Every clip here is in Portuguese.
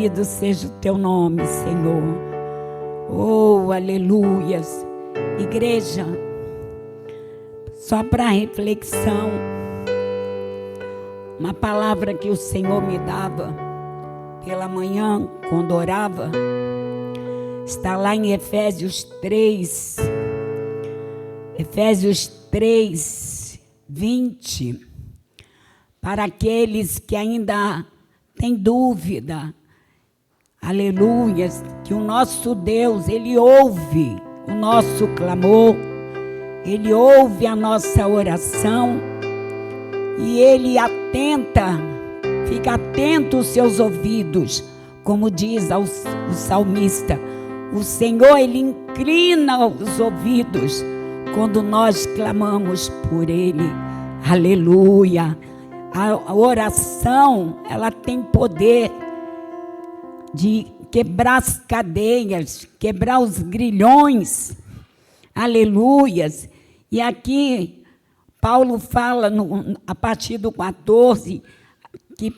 Bendito seja o teu nome, Senhor. Oh, aleluias. Igreja, só para reflexão, uma palavra que o Senhor me dava pela manhã, quando orava, está lá em Efésios 3, 20, para aqueles que ainda têm dúvida, aleluia, que o nosso Deus, Ele ouve o nosso clamor, Ele ouve a nossa oração, e Ele fica atento os seus ouvidos, como diz o salmista, o Senhor, Ele inclina os ouvidos, quando nós clamamos por Ele, aleluia. A oração, ela tem poder de quebrar as cadeias, quebrar os grilhões, aleluias. E aqui, Paulo fala, a partir do 14, que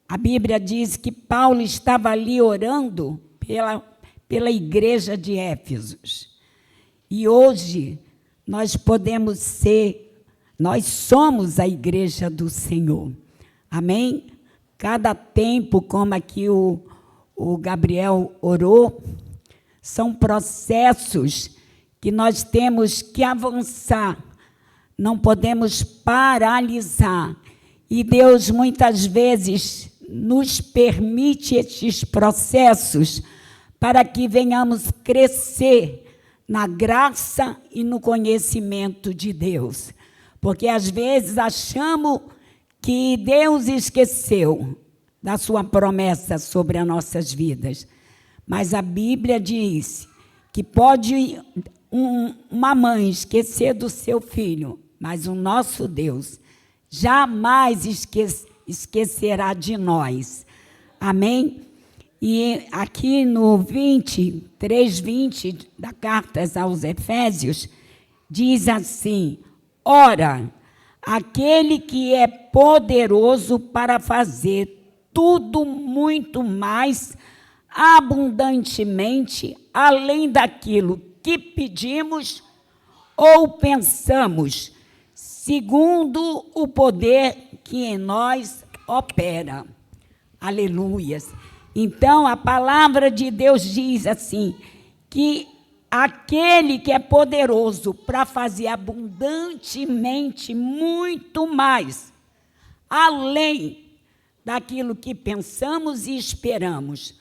a Bíblia diz que Paulo estava ali orando pela igreja de Éfeso. E hoje, nós somos a igreja do Senhor. Amém? Cada tempo, como aqui o Gabriel orou, são processos que nós temos que avançar. Não podemos paralisar. E Deus, muitas vezes, nos permite estes processos para que venhamos crescer na graça e no conhecimento de Deus. Porque às vezes achamos que Deus esqueceu da sua promessa sobre as nossas vidas. Mas a Bíblia diz que pode uma mãe esquecer do seu filho, mas o nosso Deus jamais esquecerá de nós. Amém? E aqui no 3:20 da carta aos Efésios, diz assim: ora, aquele que é poderoso para fazer tudo muito mais abundantemente, além daquilo que pedimos ou pensamos, segundo o poder que em nós opera. Aleluias. Então, a palavra de Deus diz assim, que aquele que é poderoso para fazer abundantemente muito mais, além daquilo que pensamos e esperamos,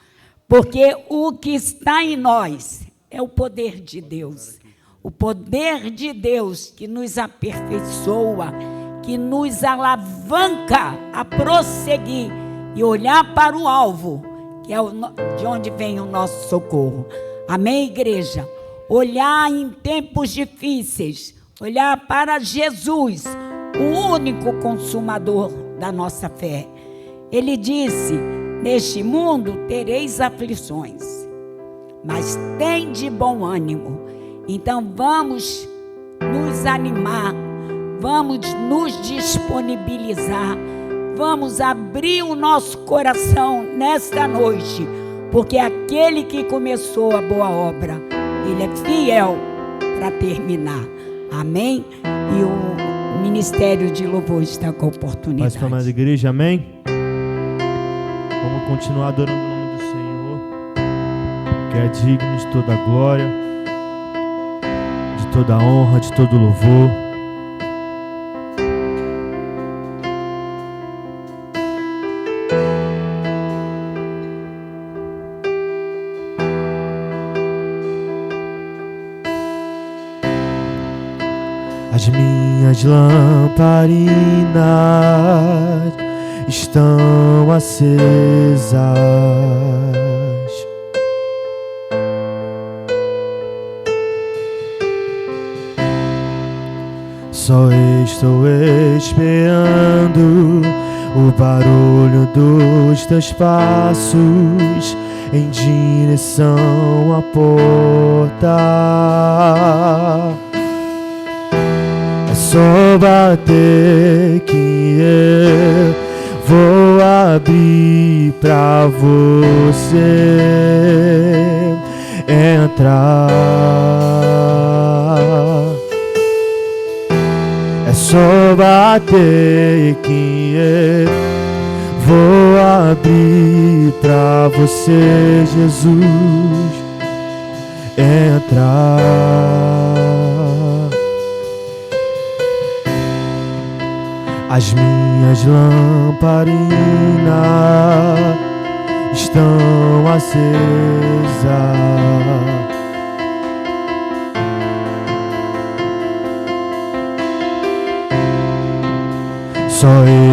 porque o que está em nós é o poder de Deus, o poder de Deus que nos aperfeiçoa, que nos alavanca a prosseguir e olhar para o alvo, que é de onde vem o nosso socorro. Amém, igreja? Olhar em tempos difíceis, olhar para Jesus, o único consumador da nossa fé. Ele disse: neste mundo tereis aflições, mas tende bom ânimo. Então vamos nos animar, vamos nos disponibilizar, vamos abrir o nosso coração nesta noite, porque aquele que começou a boa obra, Ele é fiel para terminar. Amém? E o Ministério de Louvor está com a oportunidade. Pastor, amada igreja, amém? Vamos continuar adorando o nome do Senhor, que é digno de toda a glória, de toda a honra, de todo o louvor. As minhas lamparinas estão acesas, só estou esperando o barulho dos teus passos em direção à porta. Só bater que eu vou abrir pra você entrar. É só bater que eu vou abrir pra você, Jesus, entrar. As minhas lamparinas estão acesas. Só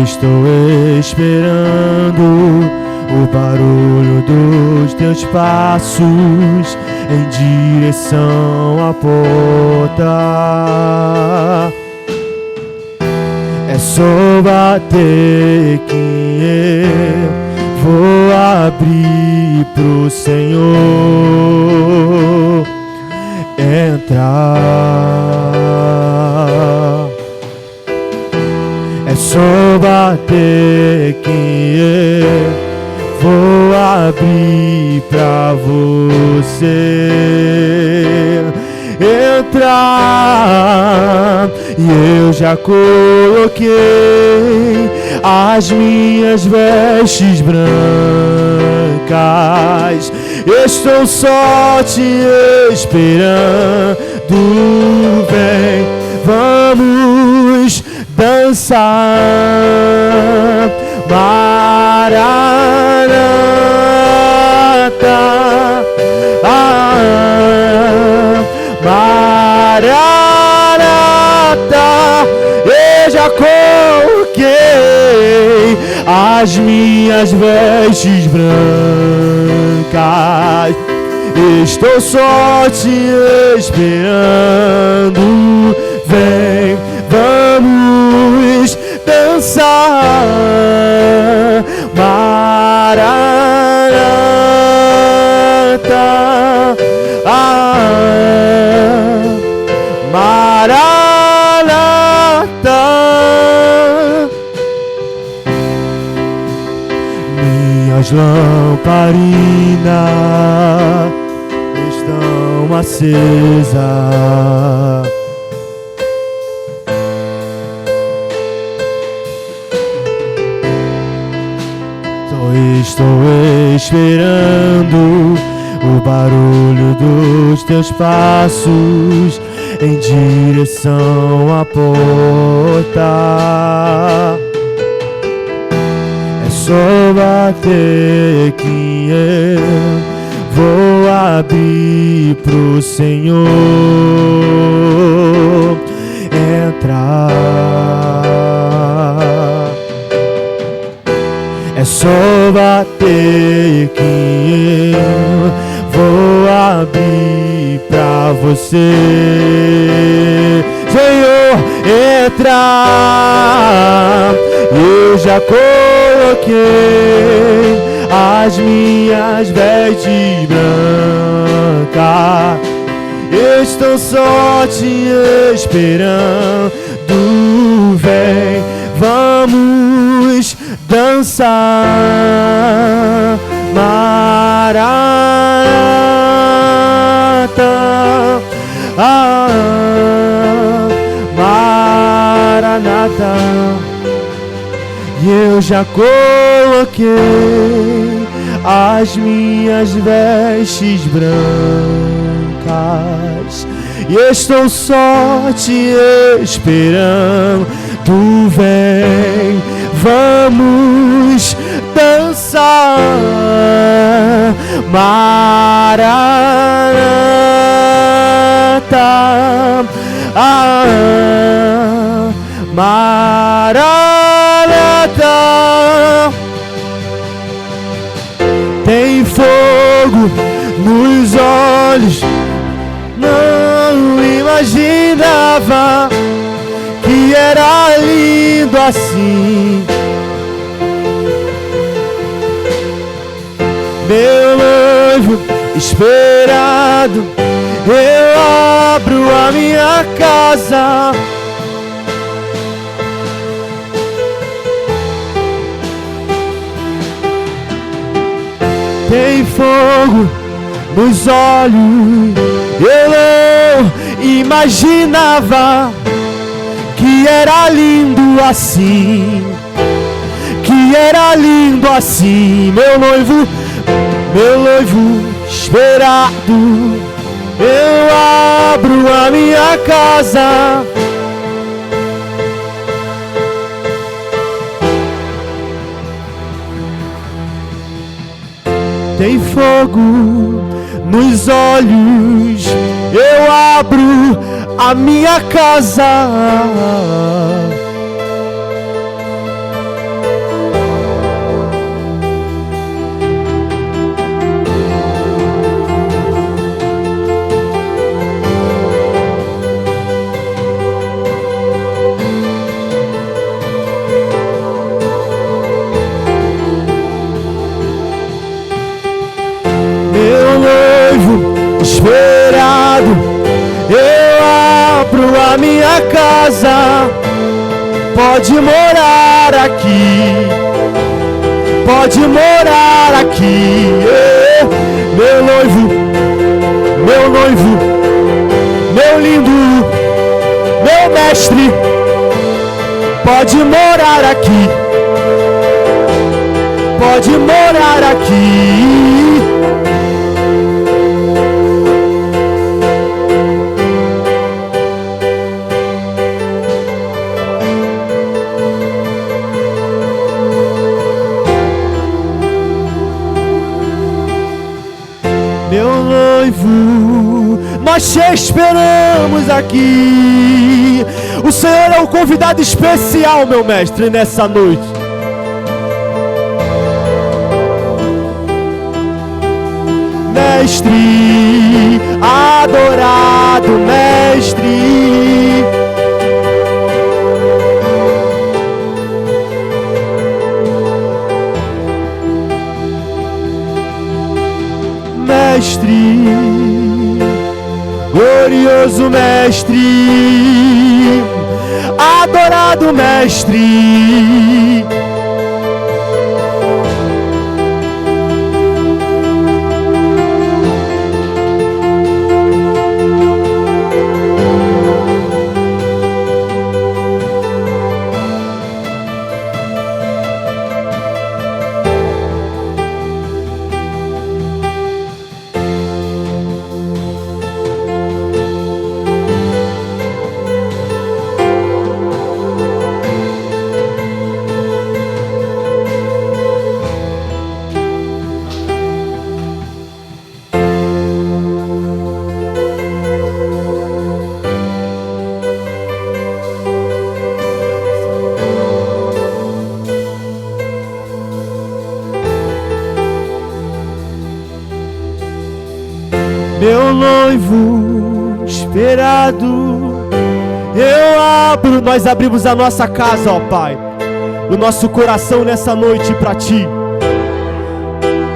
estou esperando o barulho dos teus passos em direção à porta. É só bater que eu vou abrir pro Senhor entrar. É só bater que eu vou abrir pra você entrar. E eu já coloquei as minhas vestes brancas, estou só te esperando. Vem, vamos dançar. Maranata, Maranata, eu já coloquei as minhas vestes brancas, estou só te esperando. Vem, vamos dançar. Maranata, Maranata. Minhas lamparinas estão acesas. Estou esperando o barulho dos teus passos em direção à porta. É só bater que eu vou abrir pro Senhor entrar. É só bater que eu vou abrir pra você, Senhor, entrar. Eu já coloquei as minhas vestes brancas, estou só te esperando. Vem, vamos dançar. Maranata, Maranata. E eu já coloquei as minhas vestes brancas e estou só te esperando. Vem, vamos dançar. Maranata, Maranata. Tem fogo nos olhos, não imaginava que era lindo assim. Meu noivo esperado, eu abro a minha casa. Tem fogo nos olhos. Eu não imaginava que era lindo assim, que era lindo assim. Meu noivo esperado. Eu abro a minha casa. Tem fogo nos olhos. Eu abro a minha casa. Esperado, eu abro a minha casa. Pode morar aqui, pode morar aqui. Meu noivo, meu lindo, meu mestre, pode morar aqui, pode morar aqui. Nós te esperamos aqui. O Senhor é um convidado especial, meu mestre, nessa noite. Mestre, adorado mestre. Mestre, glorioso mestre, adorado mestre. Meu noivo esperado, eu abro, nós abrimos a nossa casa, ó Pai, o nosso coração nessa noite para Ti.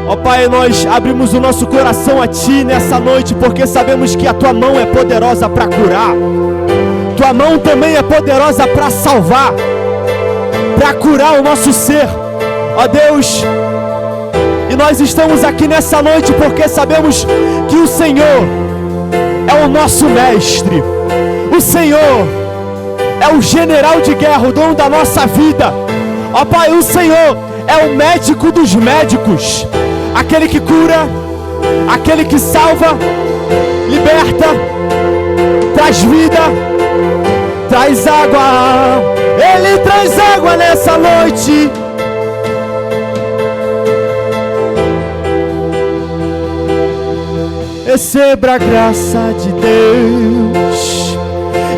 Ó Pai, nós abrimos o nosso coração a Ti nessa noite, porque sabemos que a Tua mão é poderosa para curar, Tua mão também é poderosa para salvar, para curar o nosso ser, ó Deus. E nós estamos aqui nessa noite porque sabemos que o Senhor é o nosso mestre. O Senhor é o general de guerra, o dono da nossa vida. Ó Pai, o Senhor é o médico dos médicos, aquele que cura, aquele que salva, liberta, traz vida, traz água. Ele traz água nessa noite. Receba a graça de Deus,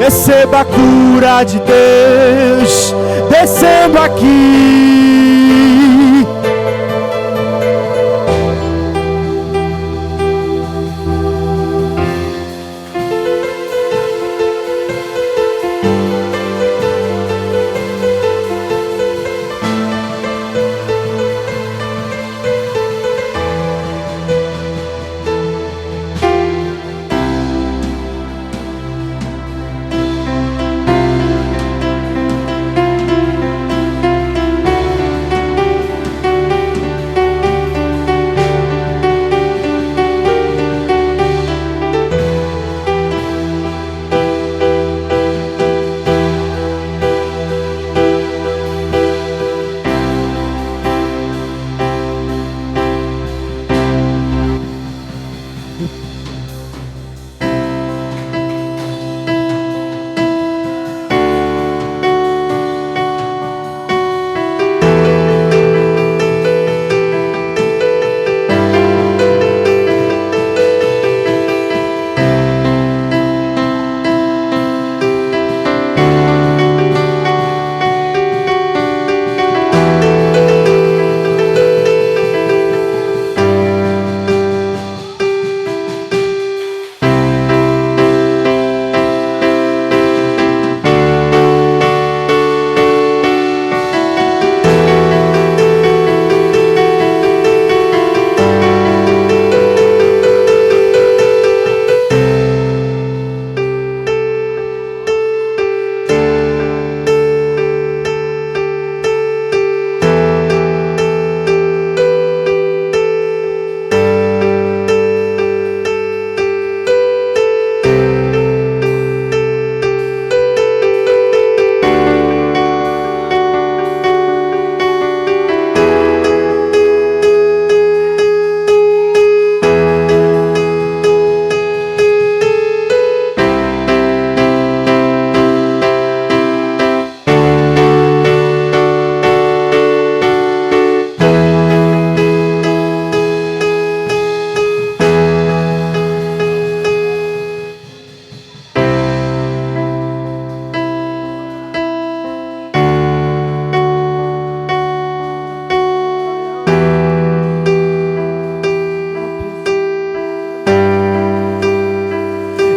receba a cura de Deus, descendo aqui.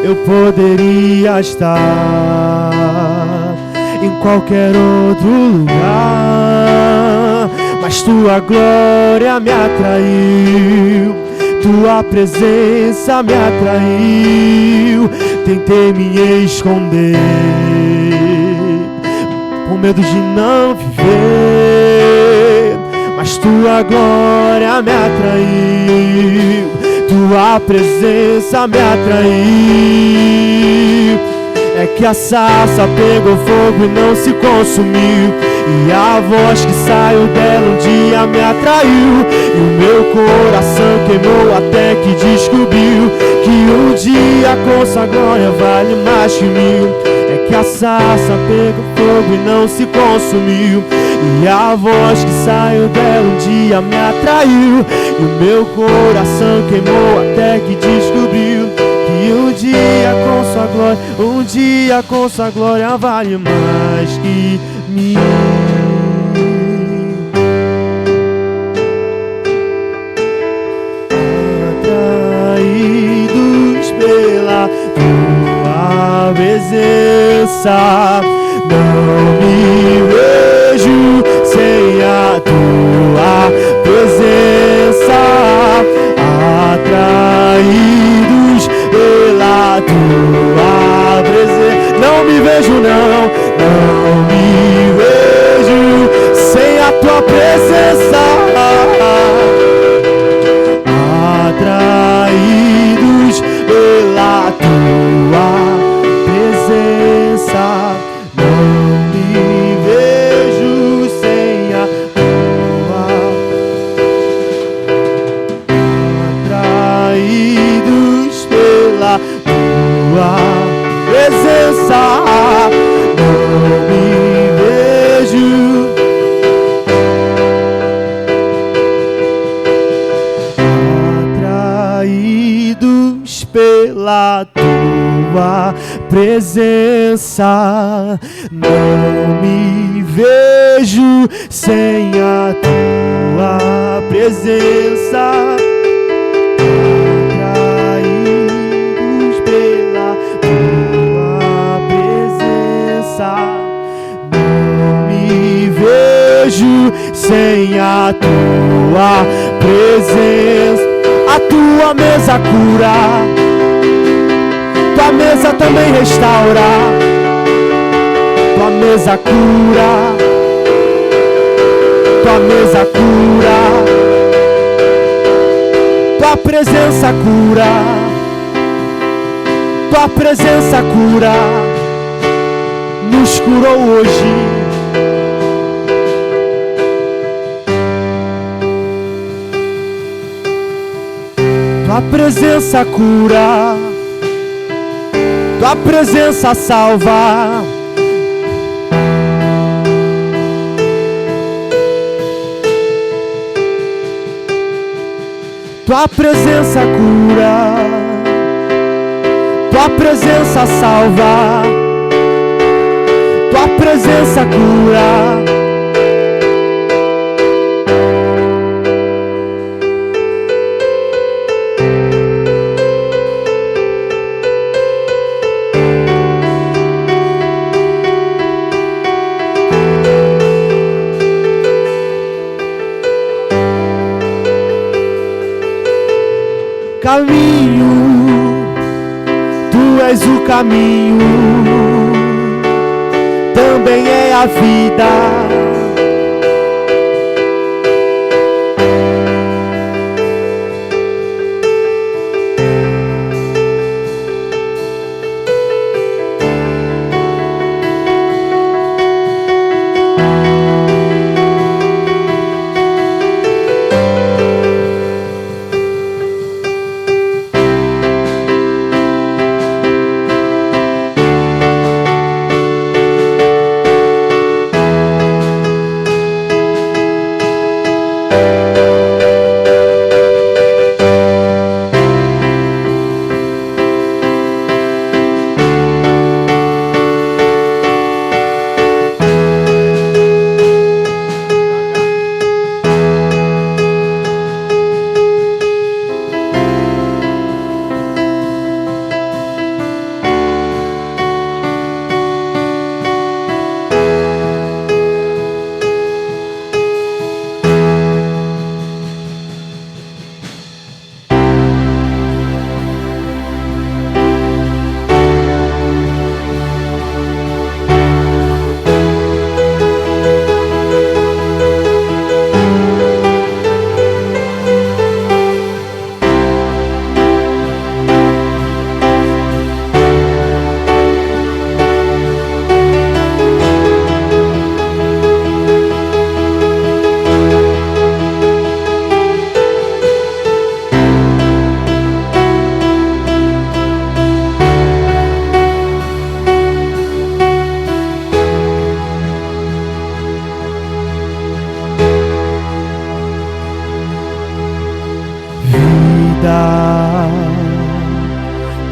Eu poderia estar em qualquer outro lugar, mas tua glória me atraiu, tua presença me atraiu. Tentei me esconder, com medo de não viver, mas tua glória me atraiu, tua presença me atraiu. É que a sarça pegou fogo e não se consumiu, e a voz que saiu dela um dia me atraiu, e o meu coração queimou até que descobriu que um dia com sua glória vale mais que mil. É que a sarça pegou fogo e não se consumiu, e a voz que saiu dela um dia me atraiu, e o meu coração queimou até que descobriu que um dia com sua glória, um dia com sua glória vale mais que mil. Atraídos pela tua presença, não me vejo sem a tua presença. Atraídos pela tua presença, não me vejo não, não me vejo sem a tua presença. Atraídos pela tua presença, não me vejo sem a tua. Atraídos pela tua presença, não me vejo. Atraídos pela tua presença, não me vejo sem a tua presença. Atraídos pela tua presença, não me vejo sem a tua presença. A tua mesa cura, tua mesa também restaura, tua mesa cura, tua mesa cura, tua presença cura, tua presença cura, nos curou hoje. Tua presença cura, Tua presença salva. Tua presença cura, Tua presença salva, Tua presença cura. Caminho, Tu és o caminho, também é a vida.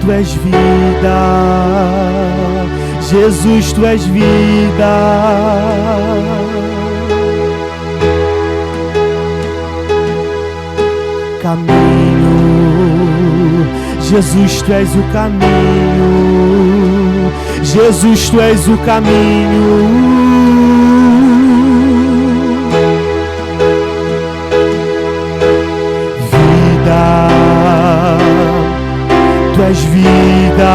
Tu és vida, Jesus, Tu és vida. Caminho, Jesus, Tu és o caminho, Jesus, Tu és o caminho. Tu és vida,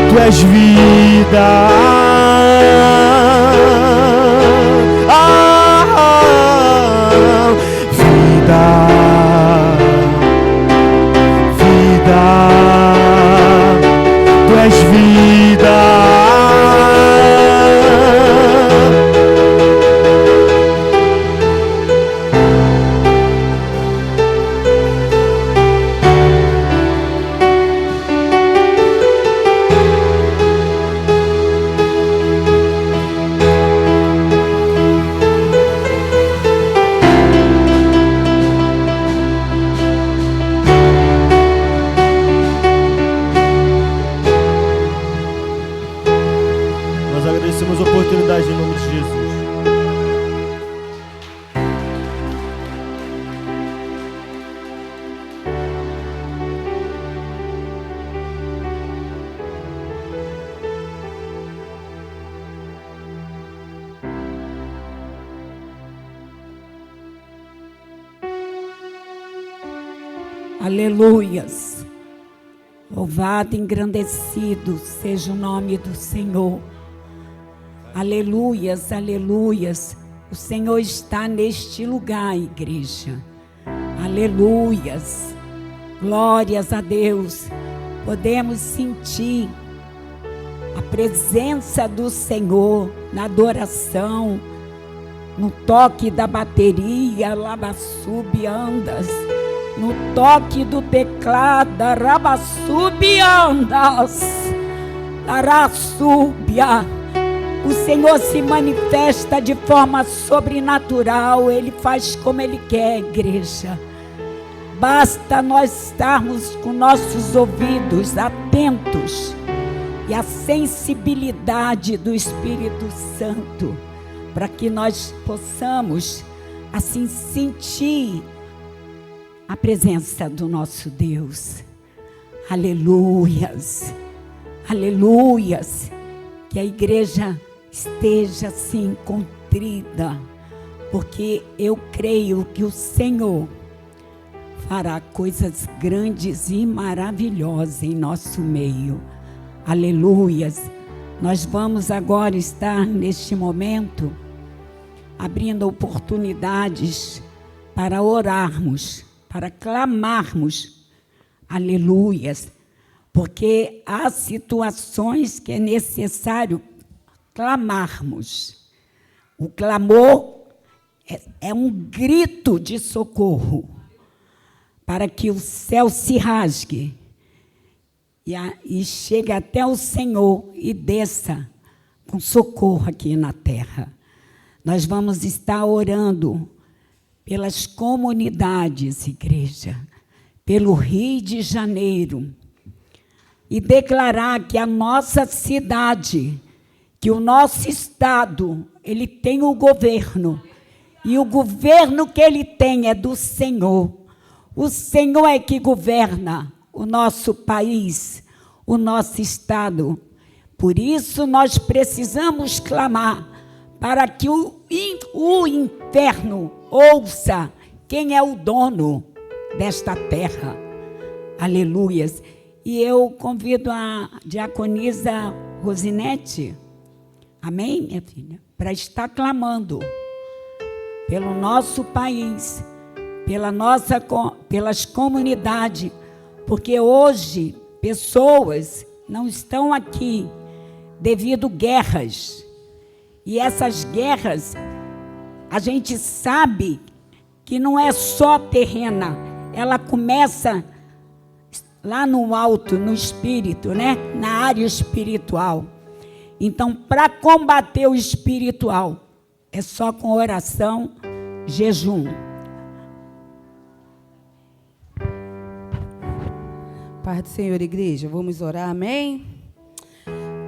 Tu és vida. Vida, vida, Tu és vida. Agradecemos a oportunidade em nome de Jesus. Aleluias. Louvado e engrandecido seja o nome do Senhor. Aleluias, aleluias. O Senhor está neste lugar, igreja. Aleluias. Glórias a Deus. Podemos sentir a presença do Senhor na adoração, no toque da bateria, lava sub andas. no toque do teclado, Rabassubiandas, Arassúbia. O Senhor se manifesta de forma sobrenatural. Ele faz como Ele quer, igreja. Basta nós estarmos com nossos ouvidos atentos e a sensibilidade do Espírito Santo, para que nós possamos assim sentir a presença do nosso Deus. Aleluias, aleluias. Que a igreja esteja assim contrita, porque eu creio que o Senhor fará coisas grandes e maravilhosas em nosso meio. Aleluias. Nós vamos agora estar neste momento abrindo oportunidades para orarmos, para clamarmos. Aleluias. Porque há situações que é necessário clamarmos. O clamor é um grito de socorro, para que o céu se rasgue e chegue até o Senhor e desça com socorro aqui na terra. Nós vamos estar orando pelas comunidades, igreja, pelo Rio de Janeiro, e declarar que a nossa cidade, que o nosso estado, ele tem o governo, e o governo que ele tem é do Senhor. O Senhor é que governa o nosso país, o nosso estado. Por isso nós precisamos clamar para que o inferno ouça quem é o dono desta terra. Aleluias. E eu convido a diaconisa Rosinete, amém, minha filha, para estar clamando pelo nosso país, pelas comunidades, porque hoje pessoas não estão aqui devido a guerras. E essas guerras, a gente sabe que não é só terrena, ela começa lá no alto, no espírito, né? Na área espiritual. Então, para combater o espiritual, é só com oração, jejum. Paz do Senhor, igreja, vamos orar, amém?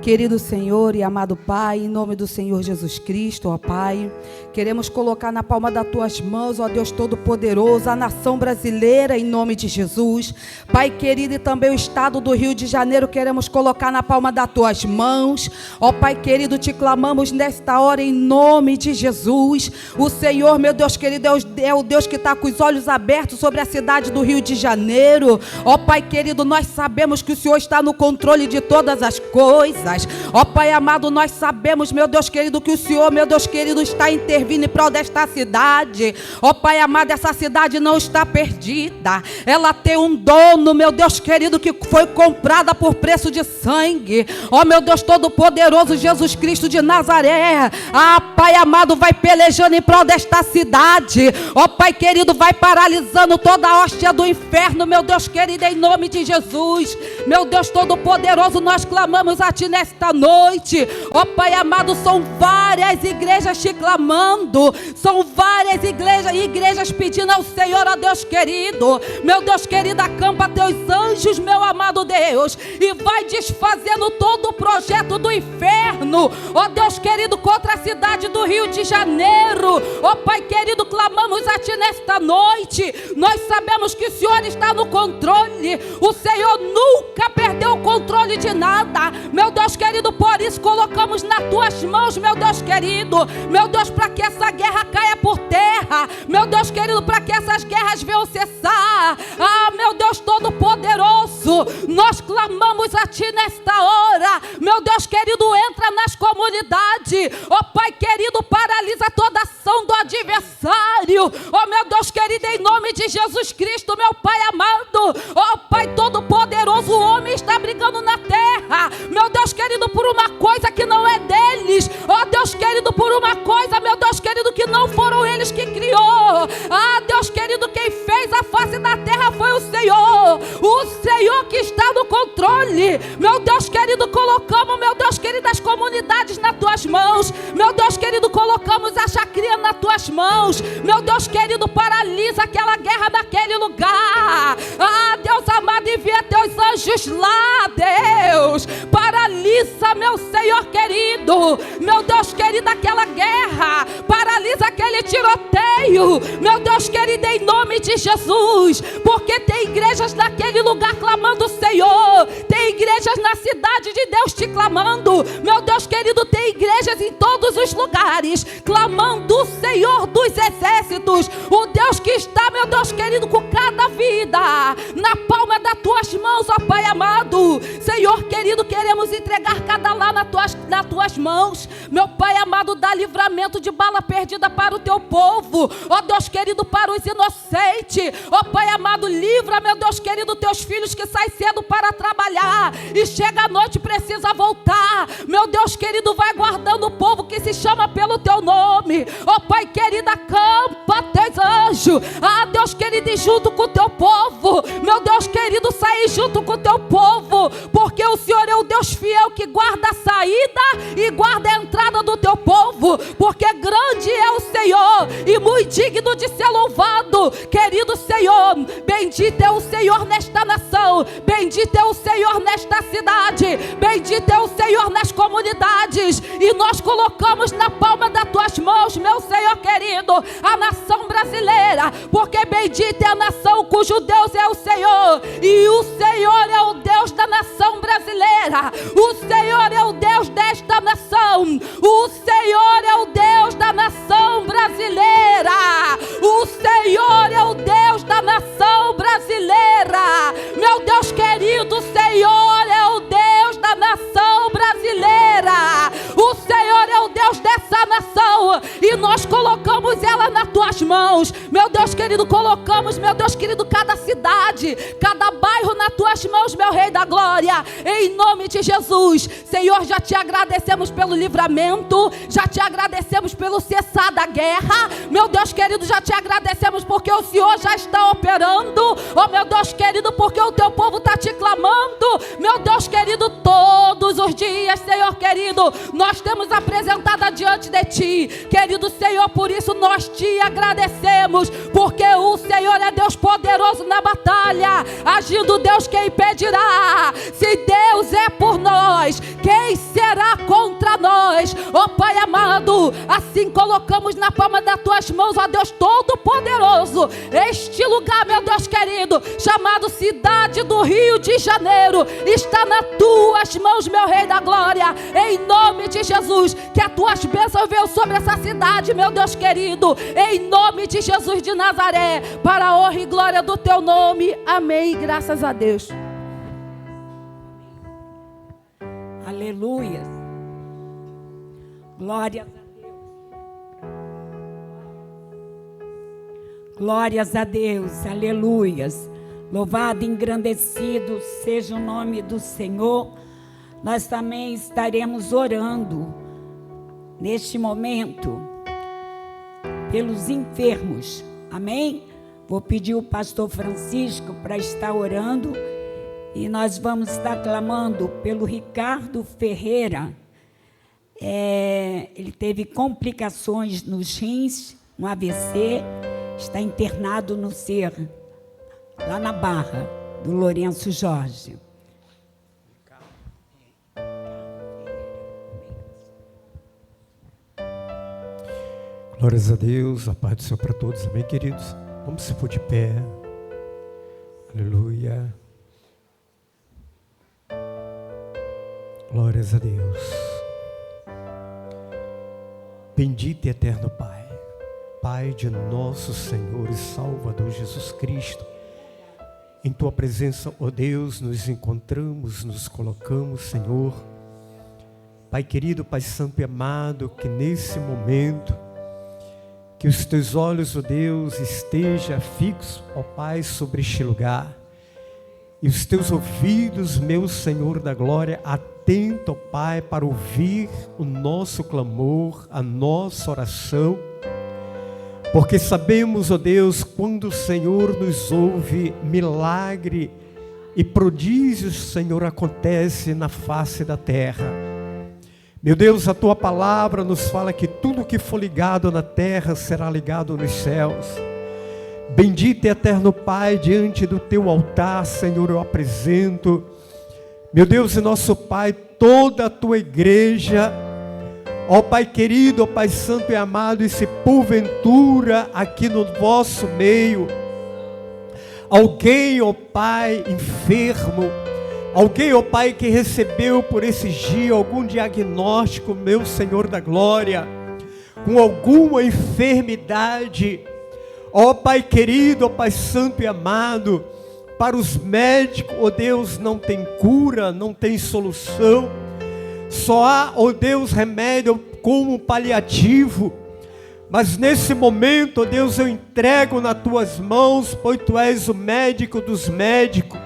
Querido Senhor e amado Pai, em nome do Senhor Jesus Cristo, ó Pai, queremos colocar na palma das Tuas mãos, ó Deus Todo-Poderoso, a nação brasileira, em nome de Jesus. Pai querido, e também o estado do Rio de Janeiro, queremos colocar na palma das Tuas mãos. Ó Pai querido, te clamamos nesta hora, em nome de Jesus. O Senhor, meu Deus querido, é o Deus que está com os olhos abertos sobre a cidade do Rio de Janeiro. Ó Pai querido, nós sabemos que o Senhor está no controle de todas as coisas. Ó Pai amado, nós sabemos, meu Deus querido, que o Senhor, meu Deus querido, está intervindo em prol desta cidade. Ó Pai amado, essa cidade não está perdida. Ela tem um dono, meu Deus querido, que foi comprada por preço de sangue. Ó meu Deus Todo-Poderoso, Jesus Cristo de Nazaré. Ah, Pai amado, vai pelejando em prol desta cidade. Ó Pai querido, vai paralisando toda a hóstia do inferno, meu Deus querido, em nome de Jesus. Meu Deus Todo-Poderoso, nós clamamos a Ti nesta noite. Ó Pai amado, são várias igrejas te clamando, são várias igrejas pedindo ao Senhor, ó Deus querido. Meu Deus querido, acampa Teus anjos, meu amado Deus, e vai desfazendo todo o projeto do inferno, ó Deus querido, contra a cidade do Rio de Janeiro. Ó Pai querido, clamamos a Ti nesta noite. Nós sabemos que o Senhor está no controle, o Senhor nunca perdeu o controle de nada, meu Deus querido. Por isso colocamos nas Tuas mãos, meu Deus querido, meu Deus, para que essa guerra caia por terra, meu Deus querido, para que essas guerras venham cessar. Ah, meu Deus Todo-Poderoso, nós clamamos a Ti nesta hora, meu Deus querido, entra nas comunidades. Ó Pai querido, paralisa toda ação do adversário. Ó meu Deus querido, em nome de Jesus Cristo, meu Pai amado. Ó Pai Todo-Poderoso, o homem está brigando na terra, meu Deus querido, por uma coisa que não é deles. Ó Deus querido, por uma coisa, meu Deus querido, que não foram eles que criou. Ah, Deus querido, quem fez a face da terra controle. Meu Deus querido, colocamos, meu Deus querido, as comunidades nas tuas mãos. Meu Deus querido, colocamos a chacria nas tuas mãos. Meu Deus querido, paralisa aquela guerra naquele lugar. Ah, Deus amado, envia teus anjos lá, Deus. Paralisa, meu Senhor querido. Meu Deus querido, aquela guerra. Paralisa aquele tiroteio. Meu Deus querido, em nome de Jesus. Porque tem igrejas naquele lugar clamando o Senhor. Tem igrejas na cidade de Deus te clamando. Meu Deus querido, tem igrejas em todos os lugares clamando o Senhor dos exércitos. O Deus que está, meu Deus querido, com cada vida na palma das tuas mãos, ó Pai amado. Senhor querido, queremos entregar cada lá nas tuas mãos. Meu Pai amado, dá livramento de bala perdida para o teu povo. Ó Deus querido, para os inocentes. Ó Pai amado, livra, meu Deus querido, teus filhos que saem cedo para trabalhar e chega à noite e precisa voltar. Meu Deus querido, vai guardando o povo que se chama pelo teu nome. Ó Pai querido, acampa teus anjos. Ah, Deus querido, e junto com o teu povo. Meu Deus querido, sai junto com o teu povo. Porque o Senhor é o Deus fiel que guarda a saída e guarda a entrada do teu povo. Porque grande é o Senhor e muito digno de ser louvado. Querido Senhor, bendito é o Senhor nesta nação. Bendito é o Senhor nesta cidade. Bendito é o Senhor nas comunidades. E nós colocamos na palma das tuas mãos, meu Senhor querido, a nação brasileira. Porque bendita é a nação cujo Deus é o Senhor. E o Senhor é o Deus da nação brasileira. O Senhor é o Deus desta nação. O Senhor é o Deus da nação brasileira. O Senhor é o Deus da nação brasileira. Meu Deus querido, o Senhor é o Deus da nação brasileira. O Senhor é o Deus dessa nação. E nós colocamos ela nas tuas mãos. Meu Deus querido, colocamos, meu Deus querido, cada cidade, cada bairro nas tuas mãos, meu Rei da Glória. Em nome de Jesus. Senhor, já te agradecemos pelo livramento. Já te agradecemos pelo cessar da guerra. Meu Deus querido, já te agradecemos porque o Senhor já está operando. Oh meu Deus querido, porque o teu povo está te clamando. Meu Deus querido, todos os dias, Senhor querido, nós temos apresentado diante de ti. Querido Senhor, por isso nós te agradecemos. Porque o Senhor é Deus poderoso na batalha. Agindo Deus, quem impedirá? Se Deus é por nós, quem será contra nós? Ó Pai amado, assim colocamos na palma das tuas mãos, ó Deus Todo-Poderoso, este lugar, meu Deus querido, chamado Cidade do Rio de Janeiro, está nas tuas mãos, meu Rei da Glória. Em nome de Jesus, que as tuas bênçãos venham sobre essa cidade, meu Deus querido, em nome de Jesus de Nazaré, para a honra e glória do teu nome. Amém. Graças a Deus. Aleluia. Glórias a Deus. Glórias a Deus. Aleluias. Louvado e engrandecido seja o nome do Senhor. Nós também estaremos orando neste momento pelos enfermos. Amém? Vou pedir o pastor Francisco para estar orando. E nós vamos estar clamando pelo Ricardo Ferreira. Ele teve complicações nos rins, um AVC, está internado no SER, lá na Barra, do Lourenço Jorge. Glórias a Deus, a paz do Senhor para todos, amém, queridos? Vamos se pôr de pé. Aleluia. Glórias a Deus. Bendito e eterno Pai, Pai de nosso Senhor e Salvador Jesus Cristo, em Tua presença, ó Deus, nos encontramos, nos colocamos, Senhor. Pai querido, Pai santo e amado, que nesse momento, que os Teus olhos, ó Deus, esteja fixo, ó Pai, sobre este lugar, e os Teus ouvidos, meu Senhor da glória, atento, ó Pai, para ouvir o nosso clamor, a nossa oração, porque sabemos, ó Deus, quando o Senhor nos ouve, milagre e prodígios, Senhor, acontecem na face da terra. Meu Deus, a Tua palavra nos fala que tudo que for ligado na terra será ligado nos céus. Bendito e eterno Pai, diante do Teu altar, Senhor, eu apresento, meu Deus e nosso Pai, toda a Tua igreja, ó Pai querido, ó Pai santo e amado, e se porventura aqui no vosso meio, alguém, ó Pai, enfermo, alguém, ó Pai, que recebeu por esses dias algum diagnóstico, meu Senhor da glória, com alguma enfermidade, ó Pai querido, ó Pai santo e amado, para os médicos, ó Deus, não tem cura, não tem solução, só há, ó Deus, remédio como paliativo. Mas nesse momento, ó Deus, eu entrego nas Tuas mãos, pois Tu és o médico dos médicos.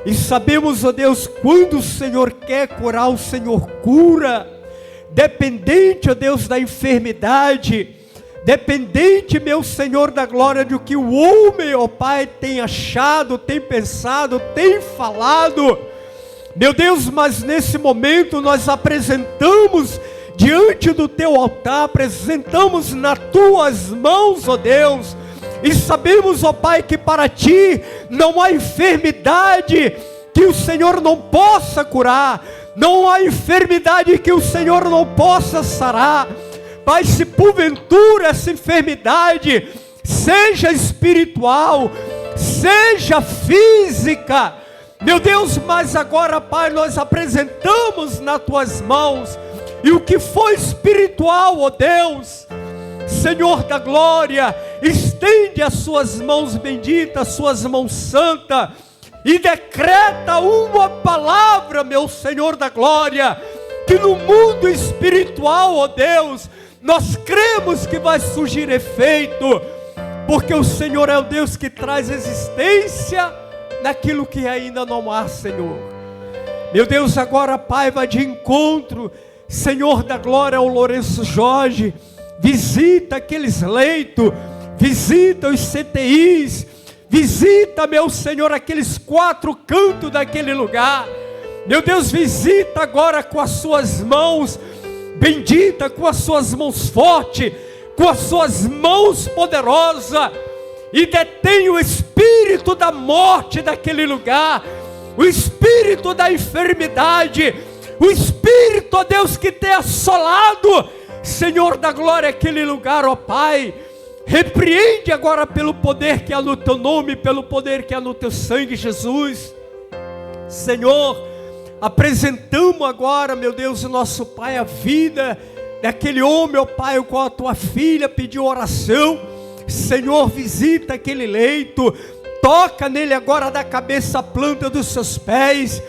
E sabemos, ó Deus, quando o Senhor quer curar, o Senhor cura. Dependente, ó Deus, da enfermidade. Dependente, meu Senhor, da glória, do que o homem, ó Pai, tem achado, tem pensado, tem falado. Meu Deus, mas nesse momento nós apresentamos diante do Teu altar, apresentamos nas Tuas mãos, ó Deus, e sabemos, ó Pai, que para Ti não há enfermidade que o Senhor não possa curar, não há enfermidade que o Senhor não possa sarar. Pai, se porventura essa enfermidade seja espiritual, seja física, meu Deus, mas agora, Pai, nós apresentamos nas Tuas mãos, e o que for espiritual, ó Deus, Senhor da glória, estende as Suas mãos benditas, Suas mãos santas, e decreta uma palavra, meu Senhor da glória, que no mundo espiritual, ó Deus, nós cremos que vai surgir efeito, porque o Senhor é o Deus que traz existência naquilo que ainda não há, Senhor. Meu Deus, agora, Pai, vai de encontro, Senhor da glória, ao Lourenço Jorge, visita aqueles leitos, visita os CTIs, visita, meu Senhor, aqueles 4 cantos daquele lugar. Meu Deus, visita agora com as Suas mãos bendita, com as Suas mãos fortes, com as Suas mãos poderosas, e detém o espírito da morte daquele lugar, o espírito da enfermidade, o espírito, ó Deus, que tem assolado, Senhor da glória, aquele lugar, ó Pai. Repreende agora pelo poder que há no Teu nome, pelo poder que há no Teu sangue, Jesus. Senhor, apresentamos agora, meu Deus, o nosso Pai, a vida daquele homem, ó Pai, o qual a Tua filha pediu oração. Senhor, visita aquele leito, toca nele agora da cabeça à planta dos seus pés.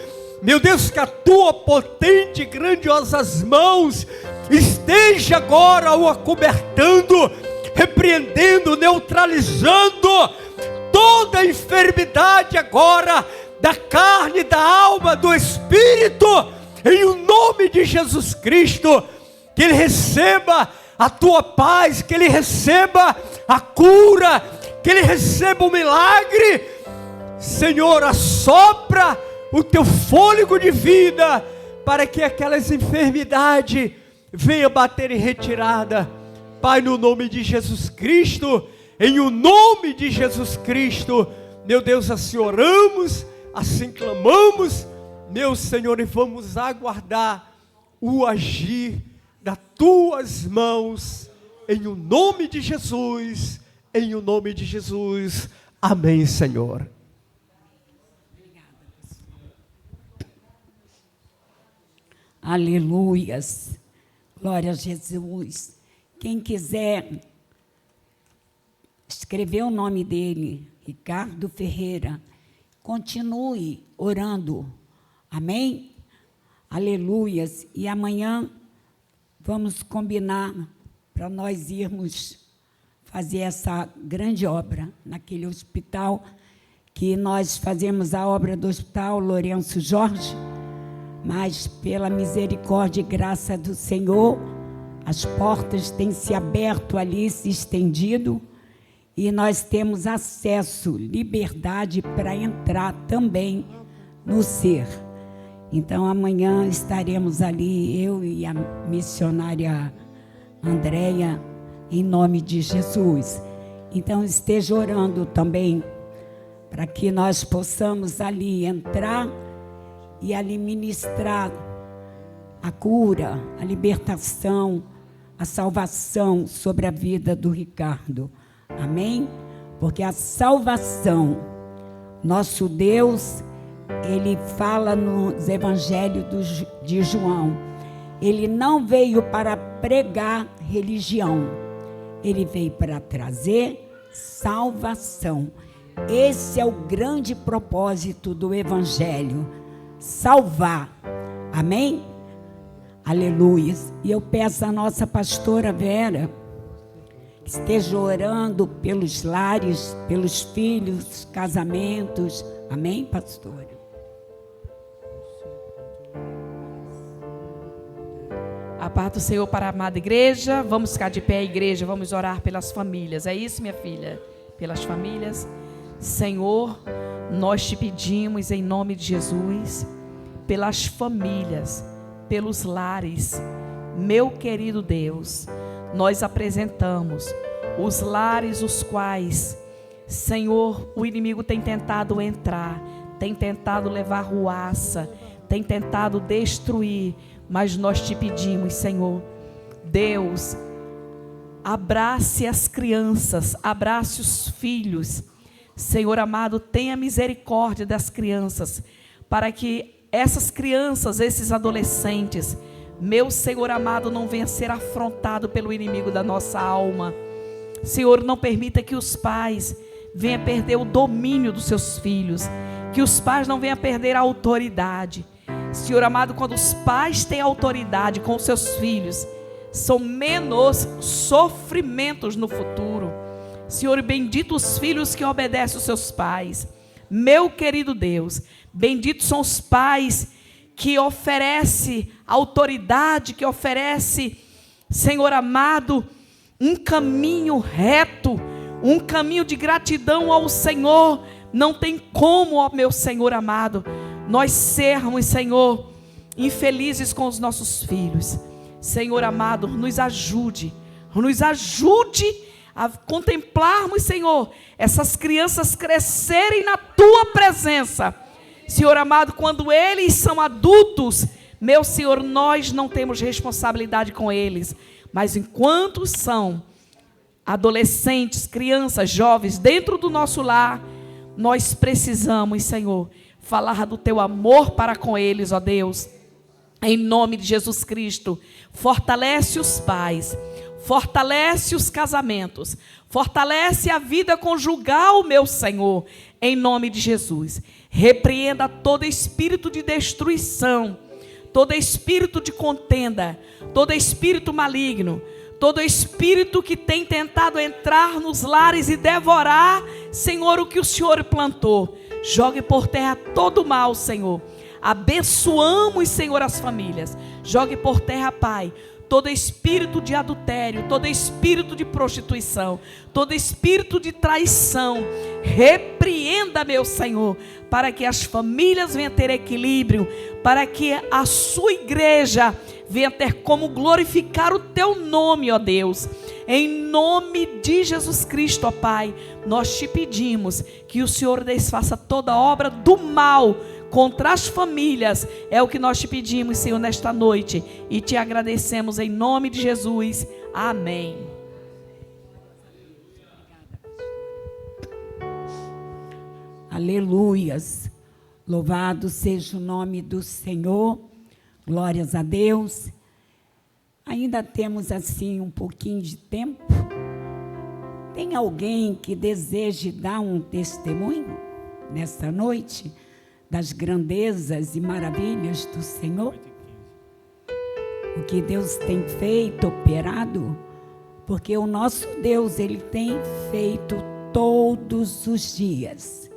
Meu Deus, que a Tua potente e grandiosas mãos esteja agora o acobertando, repreendendo, neutralizando toda a enfermidade agora, da carne, da alma, do espírito, em o nome de Jesus Cristo. Que ele receba a Tua paz, que ele receba a cura, que ele receba o milagre. Senhor, assopra o Teu fôlego de vida, para que aquelas enfermidades venham bater em retirada. Pai, no nome de Jesus Cristo, em o nome de Jesus Cristo, meu Deus, assim oramos, assim clamamos, meu Senhor, e vamos aguardar o agir das Tuas mãos, em o nome de Jesus, em o nome de Jesus. Amém, Senhor. Aleluias, glória a Jesus. Quem quiser escrever o nome dele, Ricardo Ferreira, continue orando, amém? Aleluias. E amanhã vamos combinar para nós irmos fazer essa grande obra naquele hospital, que nós fazemos a obra do Hospital Lourenço Jorge, mas pela misericórdia e graça do Senhor, as portas têm se aberto ali, se estendido, e nós temos acesso, liberdade para entrar também no ser. Então amanhã estaremos ali, eu e a missionária Andréia, em nome de Jesus. Então esteja orando também, para que nós possamos ali entrar e ali ministrar a cura, a libertação, a salvação sobre a vida do Ricardo. Amém? Porque a salvação, nosso Deus, Ele fala nos evangelhos de João, Ele não veio para pregar religião, Ele veio para trazer salvação. Esse é o grande propósito do evangelho, salvar. Amém? Aleluia. E eu peço à nossa pastora Vera, que esteja orando pelos lares, pelos filhos, casamentos. Amém, pastora? A paz do Senhor para a amada igreja. Vamos ficar de pé, igreja, vamos orar pelas famílias. É isso, minha filha? Pelas famílias. Senhor, nós te pedimos em nome de Jesus, pelas famílias, pelos lares. Meu querido Deus, nós apresentamos os lares os quais, Senhor, o inimigo tem tentado entrar, tem tentado levar ruaça, tem tentado destruir, mas nós te pedimos, Senhor, Deus, abrace as crianças, abrace os filhos. Senhor amado, tenha misericórdia das crianças, para que essas crianças, esses adolescentes, meu Senhor amado, não venha ser afrontado pelo inimigo da nossa alma. Senhor, não permita que os pais venham perder o domínio dos seus filhos, que os pais não venham perder a autoridade. Senhor amado, quando os pais têm autoridade com os seus filhos, são menos sofrimentos no futuro. Senhor, bendito os filhos que obedecem os seus pais. Meu querido Deus, benditos são os pais que oferecem autoridade, que oferecem, Senhor amado, um caminho reto, um caminho de gratidão ao Senhor. Não tem como, ó meu Senhor amado, nós sermos, Senhor, infelizes com os nossos filhos. Senhor amado, nos ajude a contemplarmos, Senhor, essas crianças crescerem na Tua presença. Senhor amado, quando eles são adultos, meu Senhor, nós não temos responsabilidade com eles, mas enquanto são adolescentes, crianças, jovens, dentro do nosso lar, nós precisamos, Senhor, falar do Teu amor para com eles, ó Deus, em nome de Jesus Cristo. Fortalece os pais, fortalece os casamentos, fortalece a vida conjugal, meu Senhor, em nome de Jesus. Repreenda todo espírito de destruição, todo espírito de contenda, todo espírito maligno, todo espírito que tem tentado entrar nos lares e devorar, Senhor, o que o Senhor plantou. Jogue por terra todo o mal, Senhor. Abençoamos, Senhor, as famílias. Jogue por terra, Pai, todo espírito de adultério, todo espírito de prostituição, todo espírito de traição. Repreenda, meu Senhor, para que as famílias venham ter equilíbrio, para que a sua igreja venha ter como glorificar o Teu nome, ó Deus. Em nome de Jesus Cristo, ó Pai, nós te pedimos que o Senhor desfaça toda obra do mal contra as famílias. É o que nós te pedimos, Senhor, nesta noite, e te agradecemos em nome de Jesus. Amém. Aleluias. Louvado seja o nome do Senhor. Glórias a Deus. Ainda temos assim um pouquinho de tempo. Tem alguém que deseje dar um testemunho nesta noite das grandezas e maravilhas do Senhor? O que Deus tem feito, operado? Porque o nosso Deus, Ele tem feito todos os dias.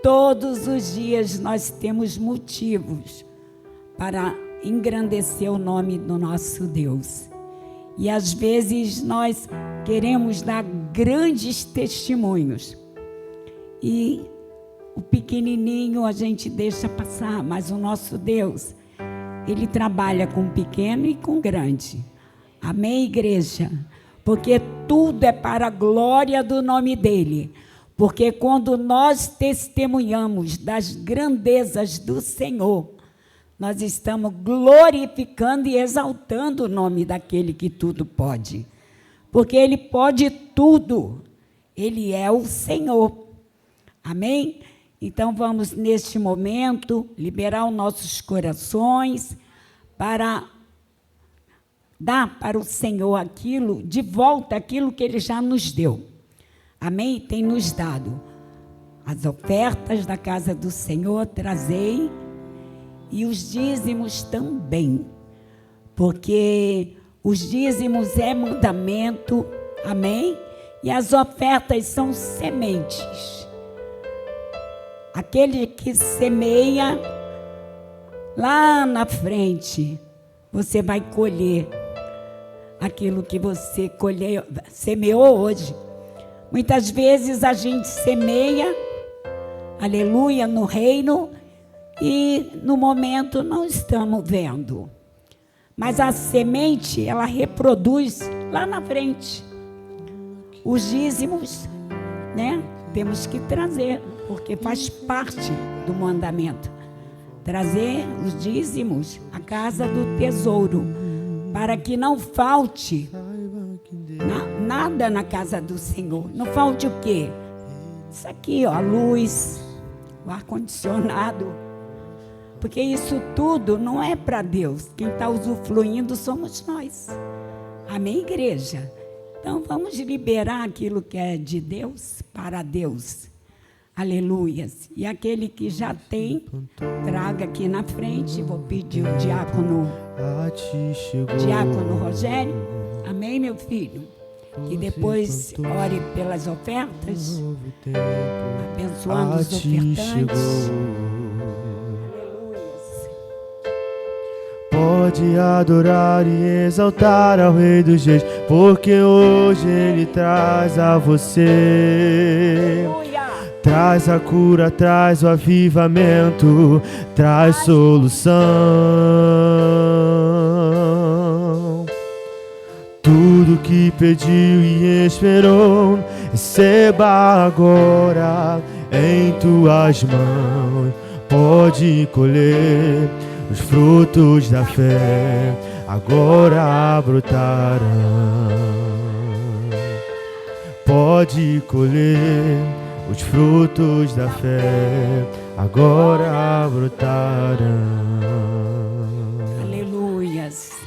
Todos os dias nós temos motivos para engrandecer o nome do nosso Deus. E às vezes nós queremos dar grandes testemunhos. E o pequenininho a gente deixa passar, mas o nosso Deus, Ele trabalha com o pequeno e com o grande. Amém, igreja? Porque tudo é para a glória do nome dEle. Porque quando nós testemunhamos das grandezas do Senhor, nós estamos glorificando e exaltando o nome daquele que tudo pode. Porque Ele pode tudo. Ele é o Senhor. Amém? Então vamos, neste momento, liberar os nossos corações para dar para o Senhor aquilo, de volta aquilo que Ele já nos deu. Amém? Tem nos dado. As ofertas da casa do Senhor, trazei, e os dízimos também. Porque os dízimos é mandamento, amém? E as ofertas são sementes. Aquele que semeia, lá na frente, você vai colher aquilo que você semeou hoje. Muitas vezes a gente semeia, aleluia, no reino, e no momento não estamos vendo. Mas a semente, ela reproduz lá na frente. Os dízimos, né? Temos que trazer, porque faz parte do mandamento. Trazer os dízimos à casa do tesouro, para que não falte nada na casa do Senhor. Não falte o quê? Isso aqui, ó, a luz, o ar-condicionado. Porque isso tudo não é para Deus. Quem está usufruindo somos nós. Amém, igreja? Então vamos liberar aquilo que é de Deus para Deus. Aleluias. E aquele que já tem, traga aqui na frente. Vou pedir o diácono Rogério. Amém, meu filho? Que depois ore pelas ofertas, abençoando os ofertantes. Pode adorar e exaltar ao Rei dos Reis, porque hoje Ele traz a você. Traz a cura, traz o avivamento, traz solução. Tudo que pediu e esperou, receba agora em tuas mãos. Pode colher os frutos da fé, agora brotarão. Pode colher os frutos da fé, agora brotarão. Aleluias.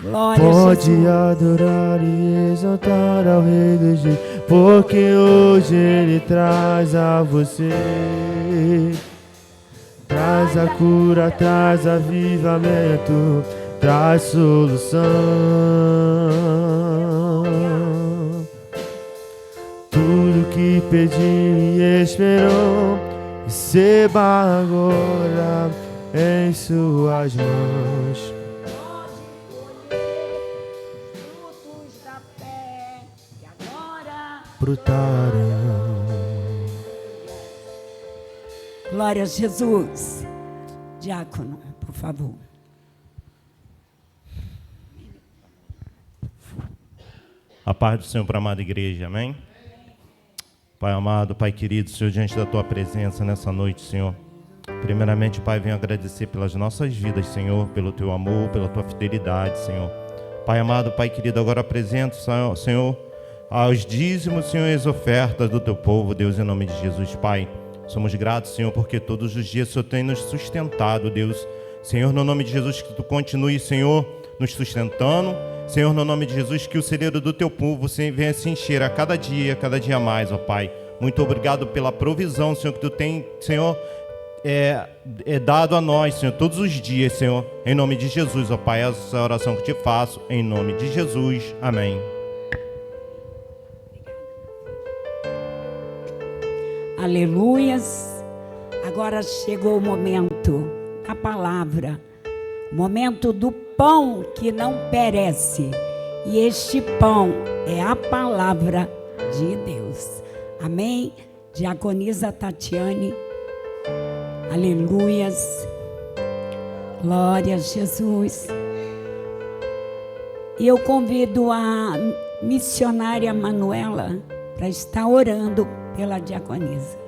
Glória Pode a Jesus. adorar e exaltar ao Rei dos Reis, porque hoje Ele traz a você. Traz a cura, traz avivamento, traz solução. Tudo que pediu e esperou, receba agora em suas mãos. Frutos da fé, e agora Brotarão. glória a Jesus. Diácono, por favor. A paz do Senhor para a amada igreja, amém? Pai amado, Pai querido, Senhor, diante da Tua presença nessa noite, Senhor. Primeiramente, Pai, venho agradecer pelas nossas vidas, Senhor, pelo Teu amor, pela Tua fidelidade, Senhor. Pai amado, Pai querido, agora apresento, Senhor, aos dízimos, Senhor, e as ofertas do Teu povo, Deus, em nome de Jesus, Pai. Somos gratos, Senhor, porque todos os dias o Senhor tem nos sustentado, Deus. Senhor, no nome de Jesus, que Tu continue, Senhor, nos sustentando. Senhor, no nome de Jesus, que o celeiro do Teu povo venha se encher a cada dia mais, ó Pai. Muito obrigado pela provisão, Senhor, que Tu tem, Senhor, dado a nós, Senhor, todos os dias, Senhor. Em nome de Jesus, ó Pai, essa é a oração que Te faço, em nome de Jesus. Amém. Aleluias. Agora chegou o momento da palavra, o momento do pão que não perece. E este pão é a palavra de Deus. Amém? Diaconisa Tatiane. Aleluias. Glória a Jesus. E eu convido a missionária Manuela para estar orando pela diaconisa.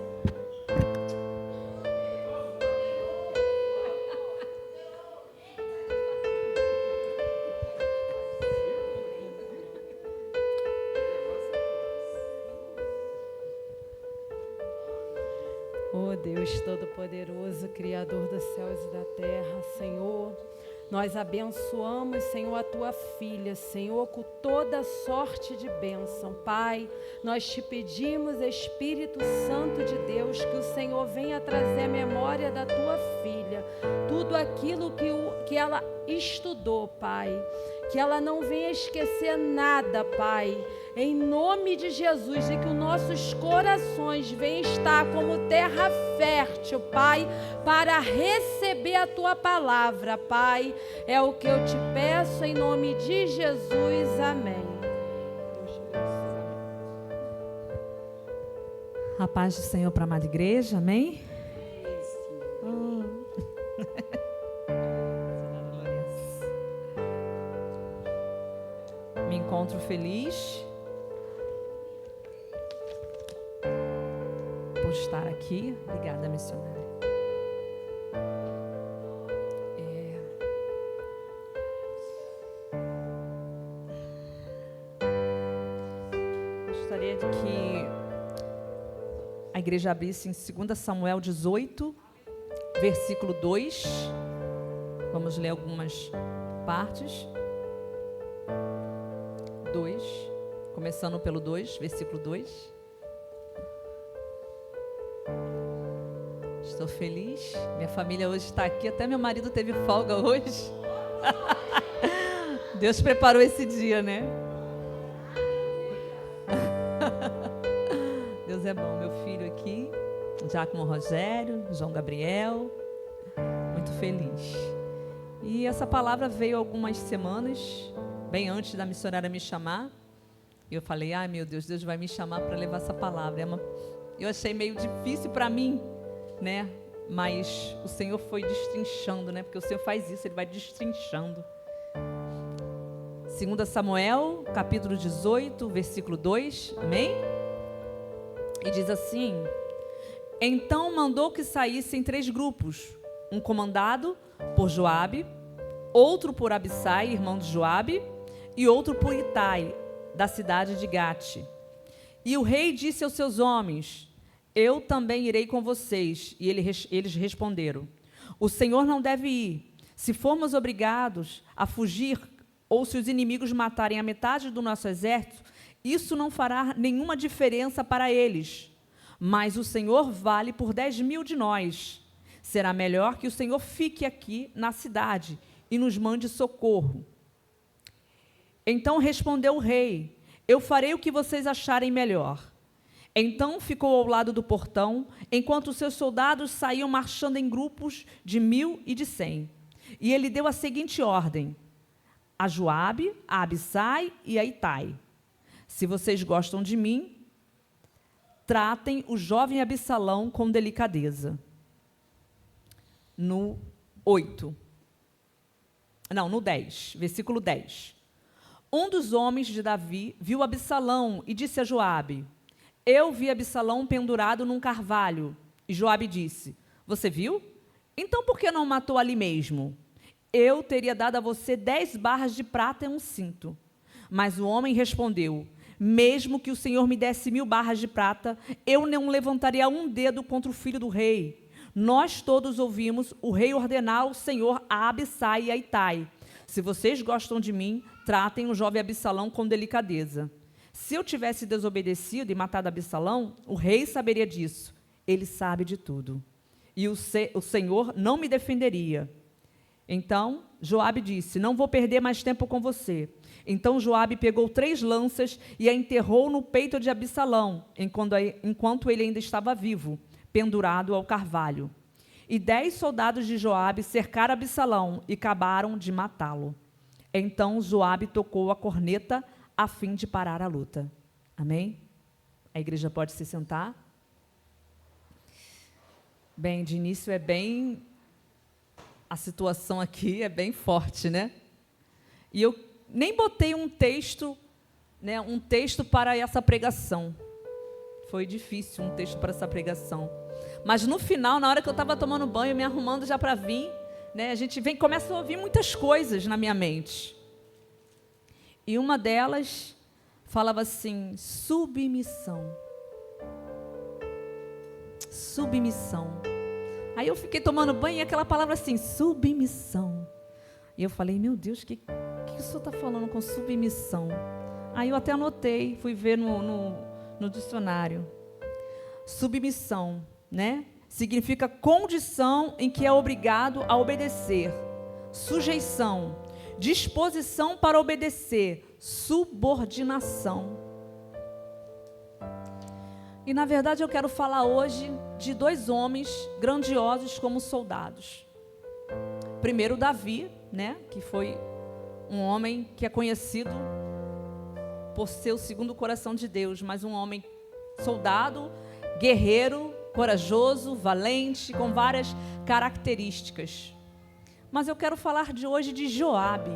Oh Deus Todo-Poderoso, Criador dos céus e da terra, Senhor, nós abençoamos, Senhor, a Tua filha, Senhor, com toda sorte de bênção. Pai, nós te pedimos, Espírito Santo de Deus, que o Senhor venha trazer a memória da Tua filha, tudo aquilo que ela estudou, Pai, que ela não venha esquecer nada, Pai, em nome de Jesus, e que os nossos corações venham estar como terra fértil, Pai, para receber a Tua palavra, Pai. É o que eu te peço em nome de Jesus. Amém. A paz do Senhor para a amada igreja, amém? Me encontro feliz por estar aqui. Obrigada, missionária. Gostaria de que a igreja abrisse em 2 Samuel 18, versículo 2. Vamos ler algumas partes. 2, começando pelo 2, versículo 2. Estou feliz, minha família hoje está aqui, até meu marido teve folga hoje. Deus preparou esse dia, né? Deus é bom, meu filho aqui, Giacomo Rogério, João Gabriel, muito feliz. E essa palavra veio há algumas semanas, bem antes da missionária me chamar. E eu falei, ai meu Deus, Deus vai me chamar para levar essa palavra. Eu achei meio difícil para mim, né? Mas o Senhor foi destrinchando, né? Porque o Senhor faz isso, Ele vai destrinchando. 2 Samuel, capítulo 18, versículo 2, amém? E diz assim: então mandou que saíssem 3 grupos, um comandado por Joabe, outro por Abissai, irmão de Joabe, e outro por Itai, da cidade de Gate. E o rei disse aos seus homens: eu também irei com vocês. E eles responderam: o Senhor não deve ir. Se formos obrigados a fugir, ou se os inimigos matarem a metade do nosso exército, isso não fará nenhuma diferença para eles. Mas o Senhor vale por 10.000 de nós. Será melhor que o Senhor fique aqui na cidade e nos mande socorro. Então respondeu o rei: eu farei o que vocês acharem melhor. Então ficou ao lado do portão, enquanto os seus soldados saíam marchando em grupos de 1.000 e de 100. E ele deu a seguinte ordem: a Joabe, a Abissai e a Itai: se vocês gostam de mim, tratem o jovem Absalão com delicadeza. No 10, versículo 10. Um dos homens de Davi viu Absalão e disse a Joabe: eu vi Absalão pendurado num carvalho. E Joabe disse: você viu? Então por que não matou ali mesmo? Eu teria dado a você 10 barras de prata e um cinto. Mas o homem respondeu: mesmo que o Senhor me desse 1.000 barras de prata, eu não levantaria um dedo contra o filho do rei. Nós todos ouvimos o rei ordenar ao Senhor a Abissai e a Itai: se vocês gostam de mim, tratem o jovem Absalão com delicadeza. Se eu tivesse desobedecido e matado Absalão, o rei saberia disso. Ele sabe de tudo. E o Senhor não me defenderia. Então Joabe disse: não vou perder mais tempo com você. Então Joabe pegou 3 lanças e a enterrou no peito de Absalão, enquanto ele ainda estava vivo, pendurado ao carvalho. E 10 soldados de Joabe cercaram Absalão e acabaram de matá-lo. Então Joabe tocou a corneta a fim de parar a luta. Amém? A igreja pode se sentar. Bem, de início a situação aqui é bem forte, né? E eu nem botei um texto, né, um texto para essa pregação. Foi difícil um texto para essa pregação. Mas no final, na hora que eu estava tomando banho, me arrumando já para vir, né, começa a ouvir muitas coisas na minha mente. E uma delas falava assim: submissão. Submissão. Aí eu fiquei tomando banho e aquela palavra assim, submissão. E eu falei, meu Deus, o que o senhor está falando com submissão? Aí eu até anotei, fui ver no dicionário. Submissão, né? Significa condição em que é obrigado a obedecer. Sujeição, disposição para obedecer. Subordinação. E, na verdade, eu quero falar hoje de 2 homens grandiosos como soldados. Primeiro, Davi, né, que foi um homem que é conhecido por ser o segundo coração de Deus, mas um homem soldado, guerreiro, corajoso, valente, com várias características. Mas eu quero falar hoje de Joabe.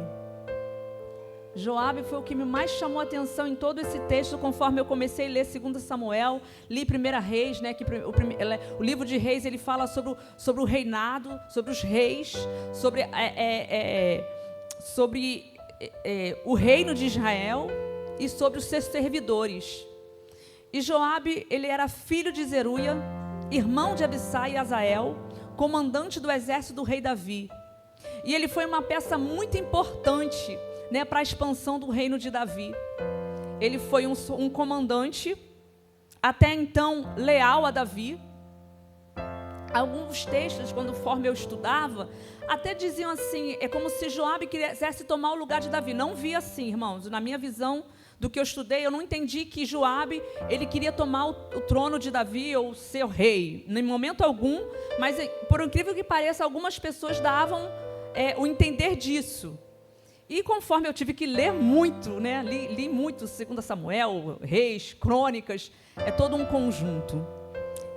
Joabe foi o que me mais chamou a atenção em todo esse texto, conforme eu comecei a ler 2 Samuel, li 1 Reis, né, que o livro de Reis ele fala sobre o reinado, sobre os reis, sobre o reino de Israel e sobre os seus servidores. E Joabe, ele era filho de Zeruia, irmão de Abissai e Azael, comandante do exército do rei Davi. E ele foi uma peça muito importante, né, para a expansão do reino de Davi. Ele foi um comandante, até então leal a Davi. Alguns textos, conforme eu estudava, até diziam assim, é como se Joabe quisesse tomar o lugar de Davi. Não vi assim, irmãos, na minha visão do que eu estudei, eu não entendi que Joabe, ele queria tomar o trono de Davi ou ser o rei, em momento algum, mas por incrível que pareça, algumas pessoas davam o entender disso. E conforme eu tive que ler muito, né, li muito 2 Samuel, Reis, Crônicas, é todo um conjunto.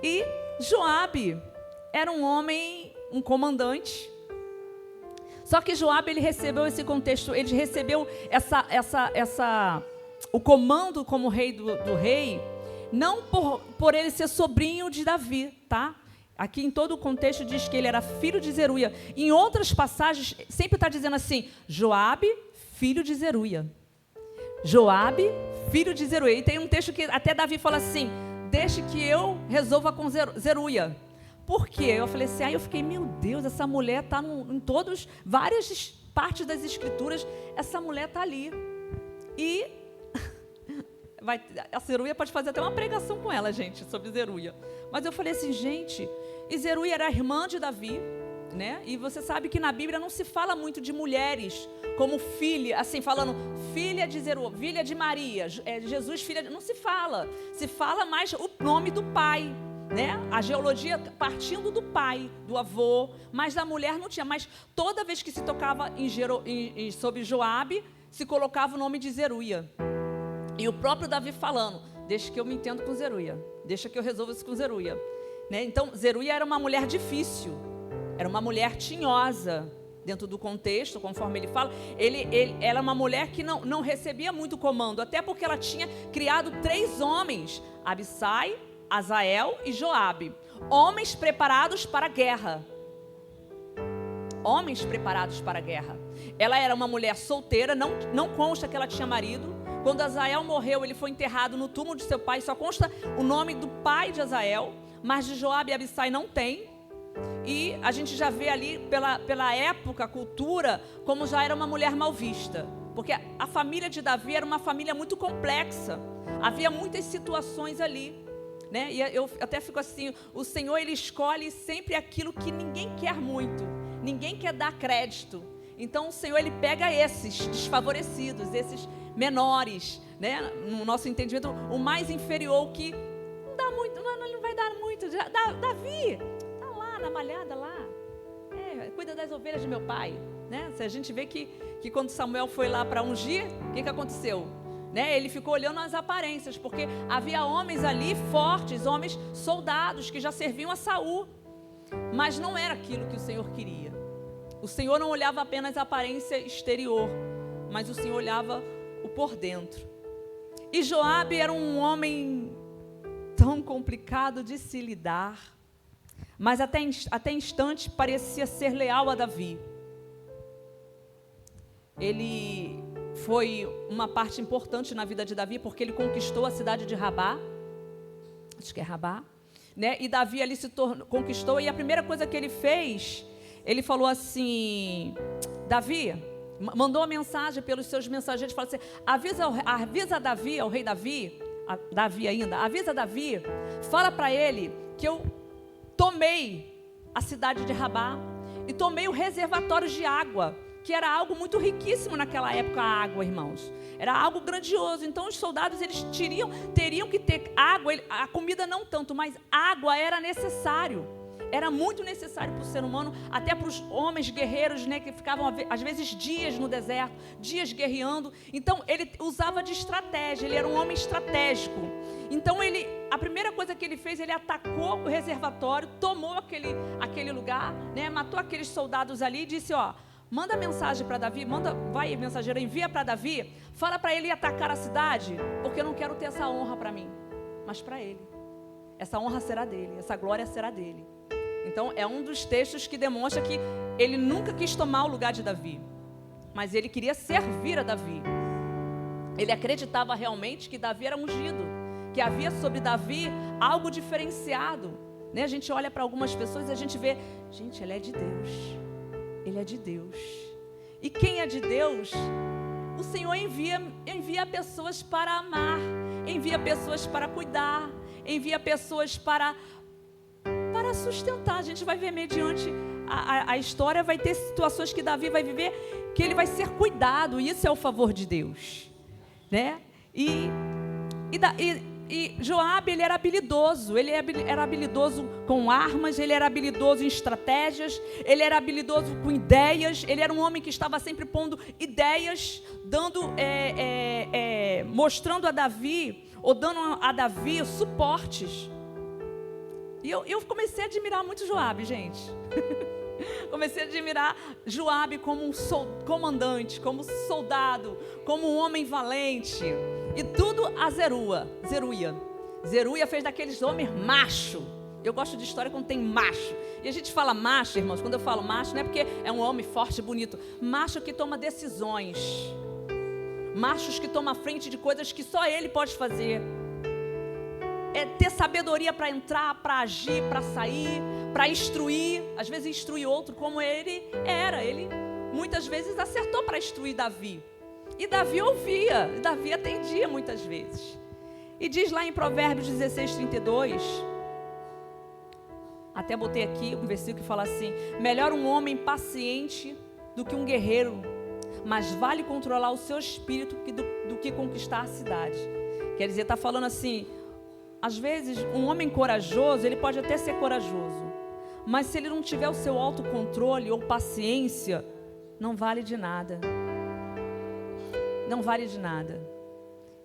E Joabe era um homem, um comandante. Só que Joabe, ele recebeu esse contexto, ele recebeu o comando como rei do rei, não por ele ser sobrinho de Davi, tá? Aqui em todo o contexto diz que ele era filho de Zeruia. Em outras passagens, sempre está dizendo assim, Joabe, filho de Zeruia. Joabe, filho de Zeruia. E tem um texto que até Davi fala assim, deixe que eu resolva com Zeruia. Por quê? Eu falei assim, eu fiquei, meu Deus, essa mulher está em várias partes das escrituras, essa mulher está ali. E a Zeruia pode fazer até uma pregação com ela, gente, sobre Zeruia. Mas eu falei assim, gente, e Zeruia era irmã de Davi, né? E você sabe que na Bíblia não se fala muito de mulheres como filha, assim, falando filha de Zeruia, filha de Maria, Jesus, filha de... Não se fala mais o nome do pai, né? A genealogia partindo do pai, do avô, mas da mulher não tinha. Mas toda vez que se tocava sobre Joabe, se colocava o nome de Zeruia. E o próprio Davi falando, deixa que eu me entendo com Zeruia, deixa que eu resolva isso com Zeruia. Né? Então, Zeruia era uma mulher difícil, era uma mulher tinhosa, dentro do contexto, conforme ele fala. Ela era uma mulher que não recebia muito comando, até porque ela tinha criado 3 homens, Abissai, Azael e Joabe, homens preparados para a guerra. Homens preparados para a guerra. Ela era uma mulher solteira, não consta que ela tinha marido. Quando Azael morreu, ele foi enterrado no túmulo de seu pai. Só consta o nome do pai de Azael, mas de Joabe e Abissai não tem. E a gente já vê ali, pela época, cultura, como já era uma mulher mal vista. Porque a família de Davi era uma família muito complexa. Havia muitas situações ali. Né? E eu até fico assim, o Senhor, Ele escolhe sempre aquilo que ninguém quer muito. Ninguém quer dar crédito. Então o Senhor, Ele pega esses desfavorecidos, esses menores, né? No nosso entendimento, o mais inferior, que não dá muito, não vai dar muito. Davi, está lá na malhada lá, cuida das ovelhas de meu pai, né? Se a gente vê que quando Samuel foi lá para ungir, o que aconteceu? né? Ele ficou olhando as aparências, porque havia homens ali fortes, homens soldados que já serviam a Saul, mas não era aquilo que o Senhor queria. O Senhor não olhava apenas a aparência exterior, mas o Senhor olhava o por dentro. E Joabe era um homem tão complicado de se lidar, mas até instantes parecia ser leal a Davi. Ele foi uma parte importante na vida de Davi, porque ele conquistou a cidade de Rabá, acho que é Rabá, né? E Davi ali conquistou, e a primeira coisa que ele fez, ele falou assim, Davi, mandou uma mensagem pelos seus mensageiros, falou assim, avisa Davi, ao rei Davi, avisa Davi, fala para ele que eu tomei a cidade de Rabá e tomei o reservatório de água, que era algo muito riquíssimo naquela época, a água, irmãos. Era algo grandioso. Então os soldados eles teriam que ter água, a comida não tanto, mas água era necessário. Era muito necessário para o ser humano, até para os homens guerreiros, né, que ficavam às vezes dias no deserto, dias guerreando. Então ele usava de estratégia, ele era um homem estratégico. Então a primeira coisa que ele fez, ele atacou o reservatório, tomou aquele lugar, né, matou aqueles soldados ali e disse, ó, manda mensagem para Davi, vai mensageiro, envia para Davi, fala para ele ir atacar a cidade, porque eu não quero ter essa honra para mim, mas para ele. Essa honra será dele, essa glória será dele. Então é um dos textos que demonstra que ele nunca quis tomar o lugar de Davi, mas ele queria servir a Davi. Ele acreditava realmente que Davi era ungido, que havia sobre Davi algo diferenciado, né? A gente olha para algumas pessoas e a gente vê, gente, ele é de Deus. Ele é de Deus. E quem é de Deus, o Senhor envia pessoas para amar, envia pessoas para cuidar, envia pessoas para sustentar. A gente vai ver mediante a história, vai ter situações que Davi vai viver, que ele vai ser cuidado, e isso é o favor de Deus, né? E Joabe, ele era habilidoso, era habilidoso com armas, ele era habilidoso em estratégias, ele era habilidoso com ideias, ele era um homem que estava sempre pondo ideias, mostrando a Davi, ou dando a Davi suportes. E eu comecei a admirar muito Joabe, gente. Comecei a admirar Joabe como um comandante, como soldado, como um homem valente. E tudo a Zeruia. Zeruia fez daqueles homens macho. Eu gosto de história quando tem macho. E a gente fala macho, irmãos, quando eu falo macho, não é porque é um homem forte, bonito. Macho que toma decisões. Machos que tomam a frente de coisas que só ele pode fazer. É ter sabedoria para entrar, para agir, para sair, para instruir. Às vezes instruir outro como ele era. Ele muitas vezes acertou para instruir Davi. E Davi ouvia, e Davi atendia muitas vezes. E diz lá em Provérbios 16:32, até botei aqui um versículo que fala assim, melhor um homem paciente do que um guerreiro, mas vale controlar o seu espírito do que conquistar a cidade. Quer dizer, está falando assim, às vezes um homem corajoso, ele pode até ser corajoso, mas se ele não tiver o seu autocontrole ou paciência, não vale de nada. Não vale de nada.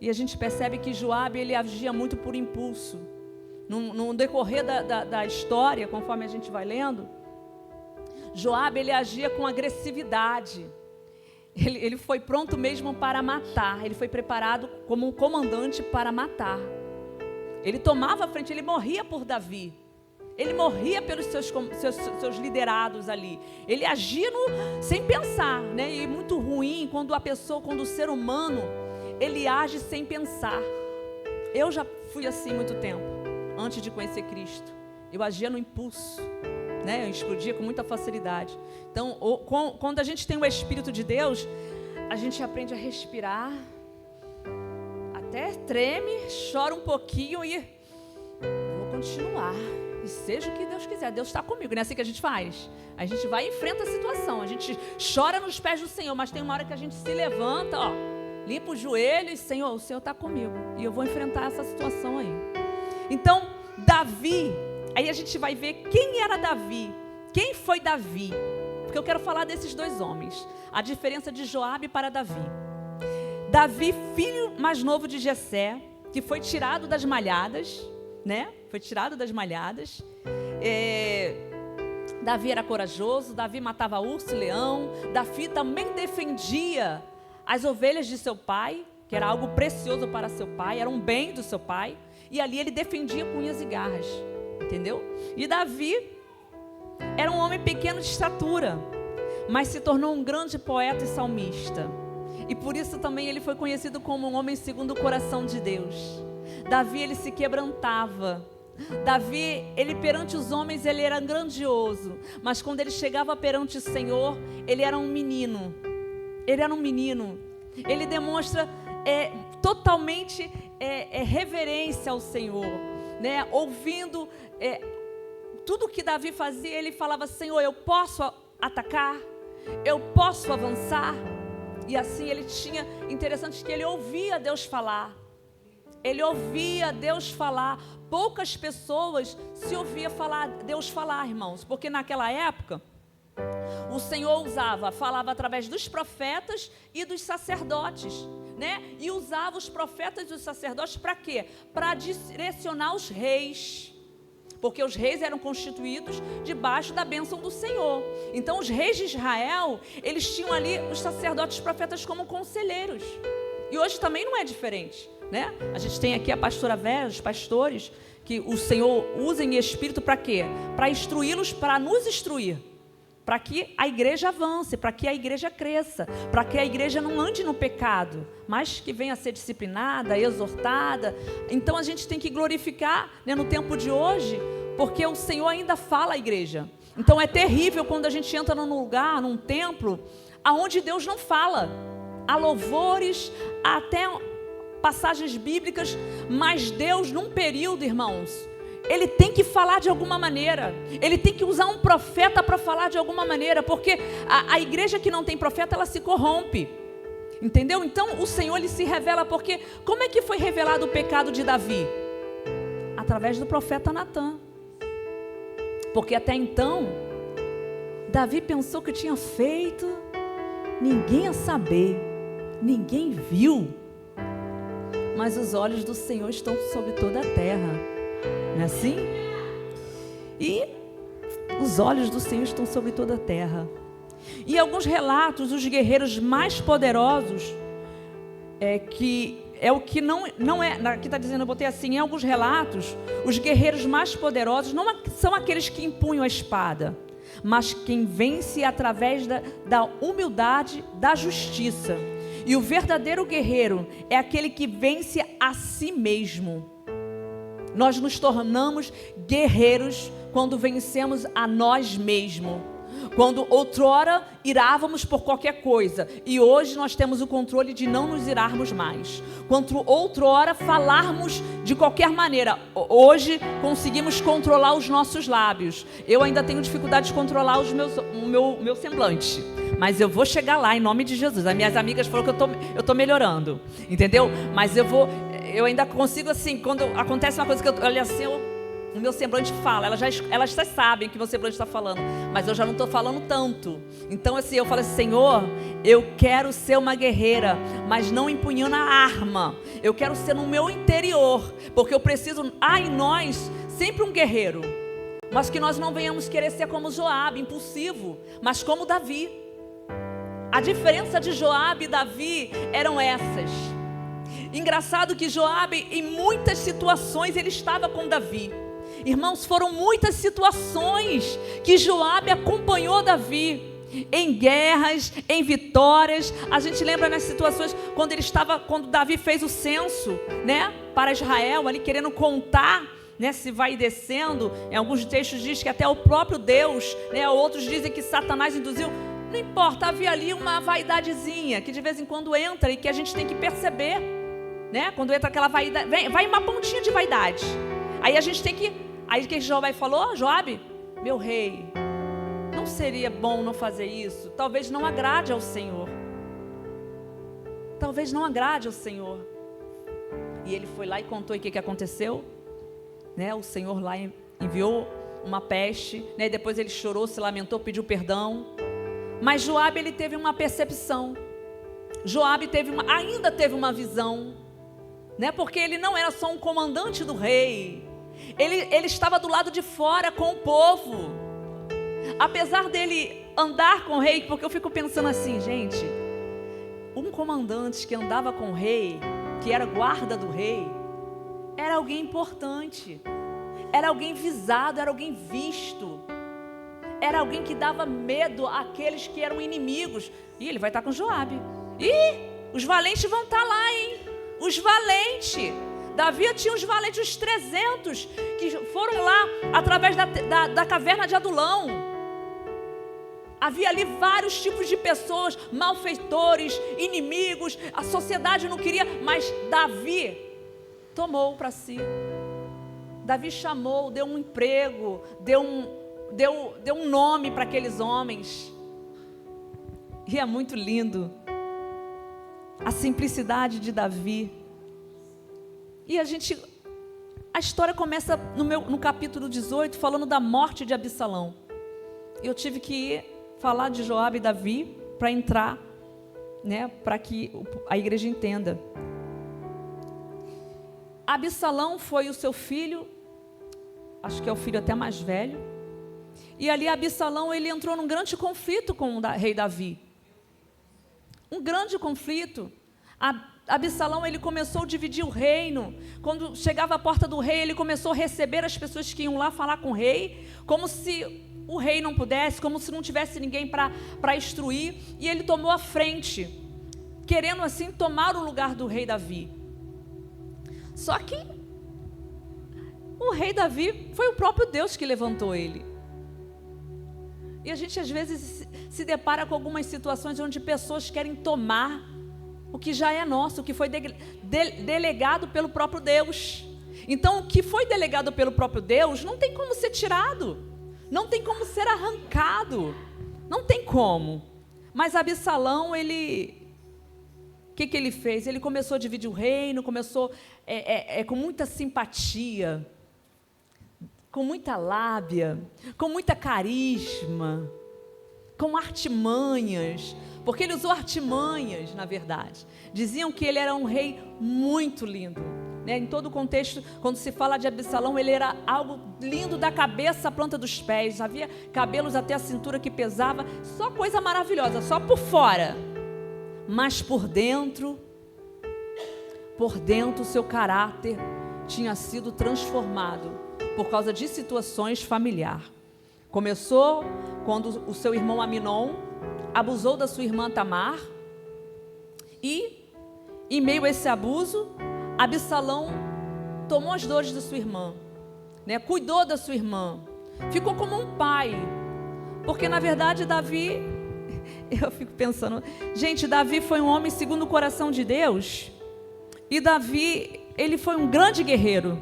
E a gente percebe que Joabe, ele agia muito por impulso. No decorrer da história, conforme a gente vai lendo, Joabe, ele agia com agressividade. Ele foi pronto mesmo para matar. Ele foi preparado como um comandante para matar. Ele tomava a frente, ele morria por Davi. Ele morria pelos seus liderados ali. Ele agia sem pensar, né? E muito ruim quando o ser humano, ele age sem pensar. Eu já fui assim muito tempo, antes de conhecer Cristo. Eu agia no impulso, né? Eu explodia com muita facilidade. Então, quando a gente tem o Espírito de Deus, a gente aprende a respirar, até treme, chora um pouquinho e vou continuar. E seja o que Deus quiser, Deus está comigo, não é assim que a gente faz? A gente vai e enfrenta a situação, a gente chora nos pés do Senhor, mas tem uma hora que a gente se levanta, ó, limpa os joelhos, Senhor, o Senhor está comigo, e eu vou enfrentar essa situação aí. Então, Davi, aí a gente vai ver quem era Davi, quem foi Davi, porque eu quero falar desses dois homens, a diferença de Joabe para Davi. Davi, filho mais novo de Jessé, que foi tirado das malhadas, né? Foi tirado das malhadas. Davi era corajoso, Davi matava urso e leão. Davi também defendia as ovelhas de seu pai, que era algo precioso para seu pai, era um bem do seu pai. E ali ele defendia com unhas e garras, entendeu? E Davi era um homem pequeno de estatura, mas se tornou um grande poeta e salmista. E por isso também ele foi conhecido como um homem segundo o coração de Deus. Davi, ele se quebrantava. Davi, ele perante os homens, ele era grandioso. Mas quando ele chegava perante o Senhor, ele era um menino. Ele era um menino. Ele demonstra totalmente reverência ao Senhor, né? Ouvindo tudo que Davi fazia, ele falava: Senhor, eu posso atacar? Eu posso avançar? E assim ele tinha, interessante que ele ouvia Deus falar. Ele ouvia Deus falar. Poucas pessoas se ouvia Deus falar, irmãos, porque naquela época o Senhor falava através dos profetas e dos sacerdotes, né? E usava os profetas e os sacerdotes para quê? Para direcionar os reis. Porque os reis eram constituídos debaixo da bênção do Senhor. Então os reis de Israel, eles tinham ali os sacerdotes e os profetas como conselheiros. E hoje também não é diferente, né? A gente tem aqui a pastora Vera, os pastores, que o Senhor usa em espírito para quê? Para instruí-los, para nos instruir. Para que a igreja avance, para que a igreja cresça, para que a igreja não ande no pecado, mas que venha a ser disciplinada, exortada. Então a gente tem que glorificar, né, no tempo de hoje, porque o Senhor ainda fala à igreja. Então é terrível quando a gente entra num lugar, num templo, aonde Deus não fala. Há louvores, há até passagens bíblicas, mas Deus, num período, irmãos, Ele tem que falar de alguma maneira. Ele tem que usar um profeta para falar de alguma maneira, porque a igreja que não tem profeta, ela se corrompe. Entendeu? Então o Senhor, Ele se revela, porque como é que foi revelado o pecado de Davi? Através do profeta Natã. Porque até então, Davi pensou que tinha feito, ninguém ia saber, ninguém viu. Mas os olhos do Senhor estão sobre toda a terra. Não é assim? E os olhos do Senhor estão sobre toda a terra. E alguns relatos, os guerreiros mais poderosos, que é o que não é, aqui está dizendo, eu botei assim, em alguns relatos, os guerreiros mais poderosos não são aqueles que empunham a espada, mas quem vence através da humildade, da justiça. E o verdadeiro guerreiro é aquele que vence a si mesmo. Nós nos tornamos guerreiros quando vencemos a nós mesmos. Quando outrora irávamos por qualquer coisa, e hoje nós temos o controle de não nos irarmos mais. Quando outrora falarmos de qualquer maneira, hoje conseguimos controlar os nossos lábios. Eu ainda tenho dificuldade de controlar o meu semblante, mas eu vou chegar lá em nome de Jesus. As minhas amigas falaram que eu tô melhorando, entendeu? Mas eu ainda consigo, assim, quando acontece uma coisa que eu olho assim, o meu semblante fala, elas já sabem que o meu semblante está falando, mas eu já não estou falando tanto. Então assim, eu falo assim: Senhor, eu quero ser uma guerreira, mas não empunhando a arma. Eu quero ser no meu interior, porque eu preciso, em nós, sempre um guerreiro. Mas que nós não venhamos querer ser como Joabe, impulsivo, mas como Davi. A diferença de Joabe e Davi eram essas. Engraçado que Joabe, em muitas situações, ele estava com Davi. Irmãos, foram muitas situações que Joabe acompanhou Davi, em guerras, em vitórias. A gente lembra nas situações quando Davi fez o censo, né, para Israel, ali querendo contar, né, se vai descendo. Em alguns textos diz que até o próprio Deus, né, outros dizem que Satanás induziu. Não importa, havia ali uma vaidadezinha que de vez em quando entra e que a gente tem que perceber, né? Quando entra aquela vaidade, vai uma pontinha de vaidade. Aí a gente tem que... Aí que Joabe falou: Joabe, meu rei, não seria bom não fazer isso? Talvez não agrade ao Senhor. Talvez não agrade ao Senhor. E ele foi lá e contou, e o que aconteceu? Né? O Senhor lá enviou uma peste, né? Depois ele chorou, se lamentou, pediu perdão. Mas Joabe, ele teve uma percepção. Joabe ainda teve uma visão, né? Porque ele não era só um comandante do rei, ele estava do lado de fora com o povo. Apesar dele andar com o rei, porque eu fico pensando assim, gente, um comandante que andava com o rei, que era guarda do rei, era alguém importante, era alguém visado, era alguém visto, era alguém que dava medo àqueles que eram inimigos. E ele vai estar com Joabe. Os valentes vão estar lá, hein? Os valentes. Davi tinha os valentes, os 300, que foram lá através da caverna de Adulão. Havia ali vários tipos de pessoas, malfeitores, inimigos, a sociedade não queria, mas Davi tomou para si. Davi chamou, deu um emprego, deu um nome para aqueles homens. E é muito lindo a simplicidade de Davi. E a história começa no capítulo 18, falando da morte de Absalão. Eu tive que falar de Joabe e Davi para entrar, né, para que a igreja entenda. Absalão foi o seu filho, acho que é o filho até mais velho. E ali Absalão, ele entrou num grande conflito com o rei Davi. Um grande conflito. Absalão, ele começou a dividir o reino. Quando chegava à porta do rei, ele começou a receber as pessoas que iam lá falar com o rei, como se o rei não pudesse, como se não tivesse ninguém para instruir. E ele tomou a frente, querendo assim tomar o lugar do rei Davi. Só que o rei Davi foi o próprio Deus que levantou ele. E a gente às vezes se depara com algumas situações onde pessoas querem tomar o que já é nosso, o que foi delegado pelo próprio Deus. Então, o que foi delegado pelo próprio Deus não tem como ser tirado, não tem como ser arrancado, não tem como. Mas Absalão, o que ele fez? Ele começou a dividir o reino, começou com muita simpatia, com muita lábia, com muita carisma, com artimanhas, porque ele usou artimanhas, na verdade. Diziam que ele era um rei muito lindo, né? Em todo o contexto, quando se fala de Absalão, ele era algo lindo da cabeça à planta dos pés, havia cabelos até a cintura que pesava, só coisa maravilhosa, só por fora, mas por dentro o seu caráter tinha sido transformado por causa de situações familiares. Começou quando o seu irmão Aminon abusou da sua irmã Tamar, e em meio a esse abuso, Absalão tomou as dores da sua irmã, né? Cuidou da sua irmã, ficou como um pai, porque na verdade Davi, eu fico pensando, gente, Davi foi um homem segundo o coração de Deus, e Davi, ele foi um grande guerreiro.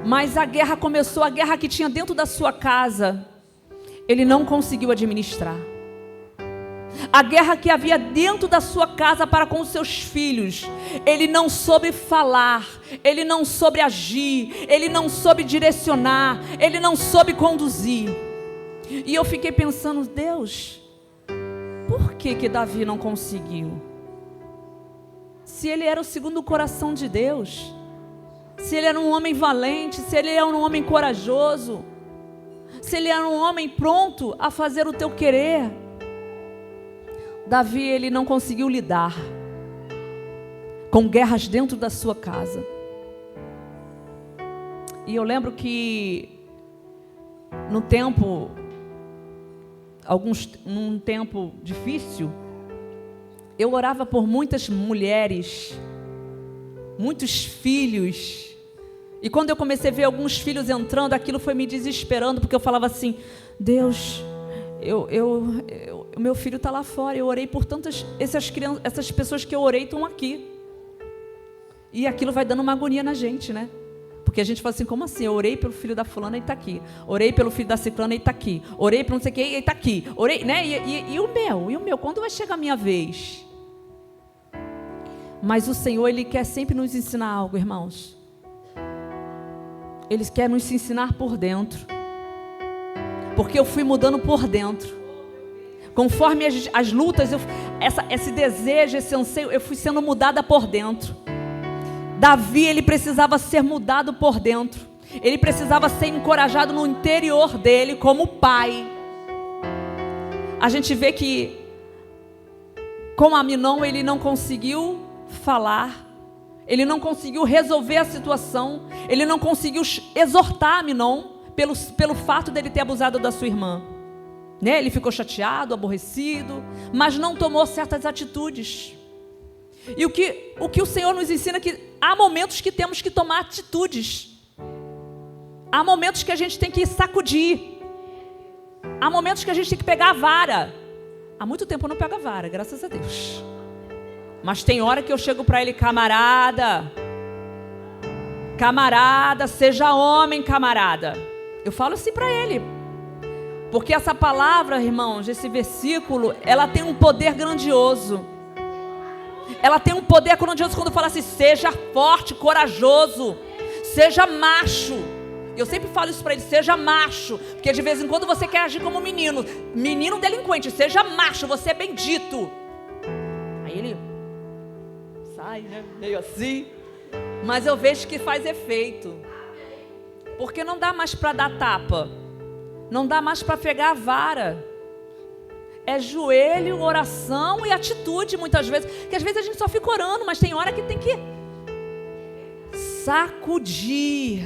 Mas a guerra começou, a guerra que tinha dentro da sua casa, ele não conseguiu administrar. A guerra que havia dentro da sua casa para com os seus filhos, ele não soube falar, ele não soube agir, ele não soube direcionar, ele não soube conduzir. E eu fiquei pensando, Deus, por que Davi não conseguiu? Se ele era o segundo coração de Deus, se ele era um homem valente, se ele era um homem corajoso, se ele era um homem pronto a fazer o teu querer, Davi, ele não conseguiu lidar com guerras dentro da sua casa. E eu lembro que num tempo difícil, eu orava por muitas mulheres, muitos filhos, e quando eu comecei a ver alguns filhos entrando, aquilo foi me desesperando, porque eu falava assim, Deus, o meu filho está lá fora, eu orei por tantas, essas pessoas que eu orei estão aqui, e aquilo vai dando uma agonia na gente, né? Porque a gente fala assim, como assim? Eu orei pelo filho da fulana e está aqui, orei pelo filho da ciclana e está aqui, orei para não sei o que e está aqui, orei, né? E o meu, quando vai chegar a minha vez? Mas o Senhor, Ele quer sempre nos ensinar algo, irmãos. Ele quer nos ensinar por dentro. Porque eu fui mudando por dentro. Conforme as lutas, esse desejo, esse anseio, eu fui sendo mudada por dentro. Davi, ele precisava ser mudado por dentro. Ele precisava ser encorajado no interior dele como pai. A gente vê que com Aminon ele não conseguiu falar, ele não conseguiu resolver a situação, ele não conseguiu exortar Aminon pelo fato dele ter abusado da sua irmã. Né? Ele ficou chateado, aborrecido, mas não tomou certas atitudes. E o que o Senhor nos ensina é que há momentos que temos que tomar atitudes. Há momentos que a gente tem que sacudir. Há momentos que a gente tem que pegar a vara. Há muito tempo eu não pego a vara, graças a Deus. Mas tem hora que eu chego para ele, camarada, seja homem, camarada. Eu falo assim para ele. Porque essa palavra, irmãos, esse versículo, ela tem um poder grandioso. Ela tem um poder grandioso quando fala assim, seja forte, corajoso, seja macho. Eu sempre falo isso para ele, seja macho, porque de vez em quando você quer agir como menino delinquente, seja macho, você é bendito. Aí ele sai, né, meio assim, mas eu vejo que faz efeito, porque não dá mais para dar tapa, não dá mais para pegar a vara, é joelho, oração e atitude muitas vezes, que às vezes a gente só fica orando, mas tem hora que tem que sacudir.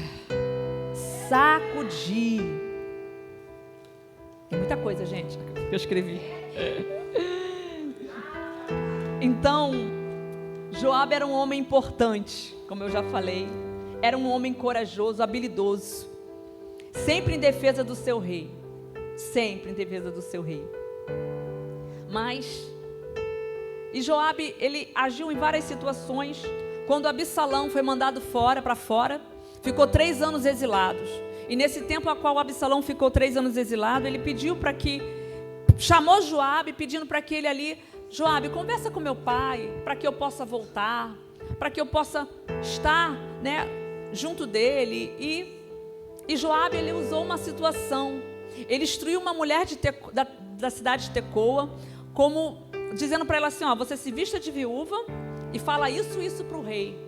Tem muita coisa, gente, que eu escrevi. Então, Joabe era um homem importante, como eu já falei. Era um homem corajoso, habilidoso. Sempre em defesa do seu rei. Sempre em defesa do seu rei. E Joabe, ele agiu em várias situações. Quando Absalão foi mandado para fora, ficou 3 anos exilados. E nesse tempo a qual Absalão ficou 3 anos exilado, ele pediu para que... chamou Joabe, pedindo para que ele ali... Joabe, conversa com meu pai, para que eu possa voltar, para que eu possa estar, né, junto dele. E Joabe, ele usou uma situação. Ele instruiu uma mulher da cidade de Tecoa, como dizendo para ela assim, ó, você se vista de viúva e fala isso para o rei.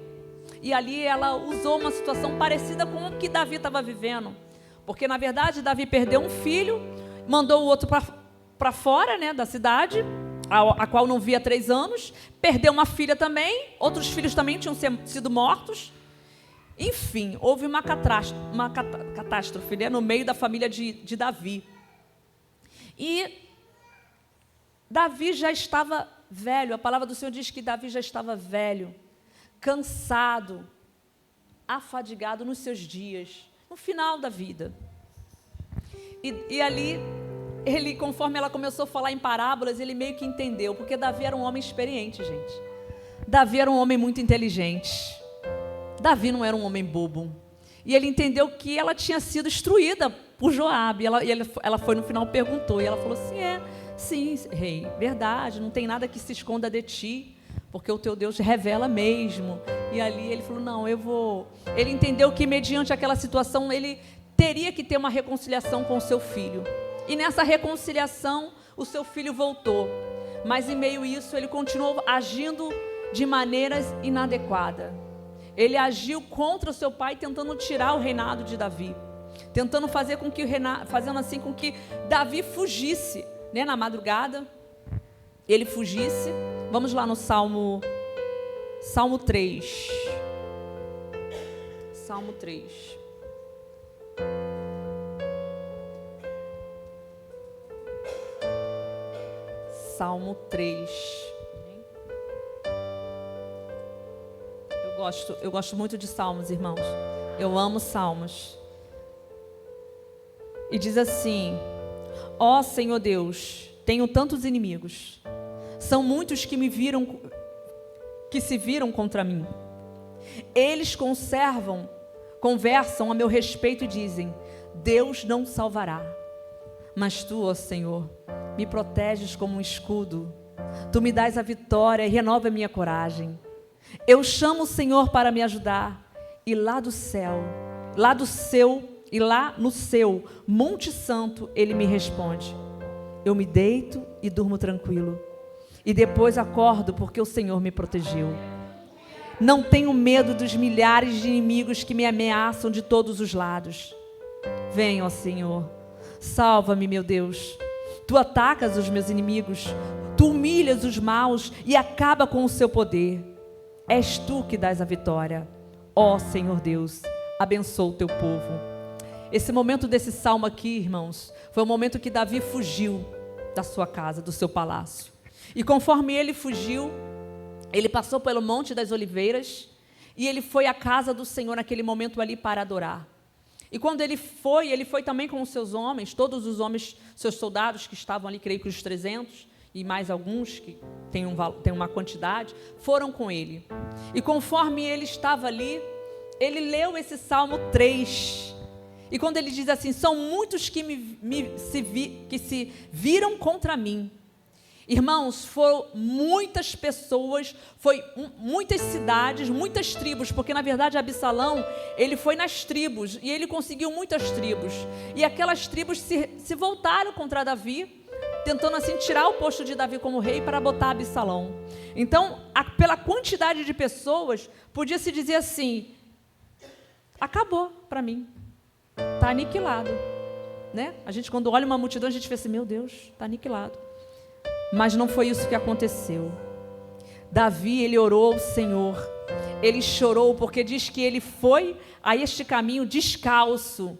E ali ela usou uma situação parecida com o que Davi estava vivendo. Porque, na verdade, Davi perdeu um filho, mandou o outro para fora, né, da cidade, a qual não via há 3 anos. Perdeu uma filha também, outros filhos também tinham sido mortos. Enfim, houve uma catástrofe, né, no meio da família de Davi. E Davi já estava velho, a palavra do Senhor diz que Davi já estava velho, cansado, afadigado nos seus dias, no final da vida. E ali, ele, conforme ela começou a falar em parábolas, ele meio que entendeu, porque Davi era um homem experiente, gente. Davi era um homem muito inteligente. Davi não era um homem bobo. E ele entendeu que ela tinha sido instruída por Joabe. Ela foi no final, perguntou, e ela falou assim, sim, rei, verdade, não tem nada que se esconda de ti, porque o teu Deus revela mesmo. E ali ele falou, não, eu vou... Ele entendeu que mediante aquela situação, ele teria que ter uma reconciliação com o seu filho. E nessa reconciliação, o seu filho voltou. Mas em meio a isso, ele continuou agindo de maneiras inadequadas. Ele agiu contra o seu pai, tentando tirar o reinado de Davi. Tentando fazer com que com que Davi fugisse, né, na madrugada. Ele fugisse. Vamos lá no Salmo 3. Salmo 3. Salmo 3. Eu gosto muito de salmos, irmãos. Eu amo salmos. E diz assim: ó Senhor Deus, tenho tantos inimigos. São muitos que se viram contra mim. Eles conversam a meu respeito e dizem: Deus não salvará. Mas tu, ó Senhor, me proteges como um escudo. Tu me dás a vitória e renova a minha coragem. Eu chamo o Senhor para me ajudar, e lá no seu Monte Santo, Ele me responde. Eu me deito e durmo tranquilo, e depois acordo porque o Senhor me protegeu. Não tenho medo dos milhares de inimigos que me ameaçam de todos os lados. Venha, ó Senhor, salva-me, meu Deus. Tu atacas os meus inimigos, tu humilhas os maus e acaba com o seu poder. És tu que dás a vitória. Ó Senhor Deus, abençoa o teu povo. Esse momento desse salmo aqui, irmãos, foi o momento que Davi fugiu da sua casa, do seu palácio. E conforme ele fugiu, ele passou pelo Monte das Oliveiras e ele foi à casa do Senhor naquele momento ali para adorar. E quando ele foi também com os seus homens, todos os homens, seus soldados que estavam ali, creio que os 300 e mais alguns que tem uma quantidade, foram com ele. E conforme ele estava ali, ele leu esse Salmo 3. E quando ele diz assim, são muitos que se viram contra mim. Irmãos, foram muitas pessoas, muitas cidades, muitas tribos, porque na verdade Absalão, ele foi nas tribos e ele conseguiu muitas tribos. E aquelas tribos se voltaram contra Davi, tentando assim tirar o posto de Davi como rei para botar Absalão. Então, pela quantidade de pessoas, podia-se dizer assim, acabou para mim, está aniquilado. Né? A gente quando olha uma multidão, a gente vê assim, meu Deus, está aniquilado. Mas não foi isso que aconteceu. Davi, ele orou ao Senhor, ele chorou, porque diz que ele foi a este caminho descalço,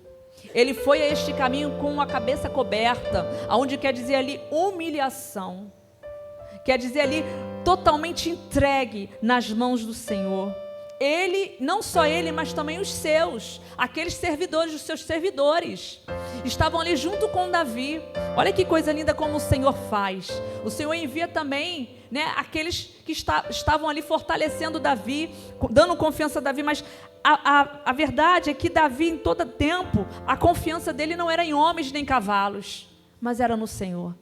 ele foi a este caminho com a cabeça coberta, aonde quer dizer ali humilhação, quer dizer ali totalmente entregue nas mãos do Senhor. Ele, não só ele, mas também os seus, aqueles servidores, os seus servidores, estavam ali junto com Davi. Olha que coisa linda como o Senhor faz. O Senhor envia também, né, aqueles que estavam ali fortalecendo Davi, dando confiança a Davi, mas a verdade é que Davi, em todo tempo, a confiança dele não era em homens nem cavalos, mas era no Senhor.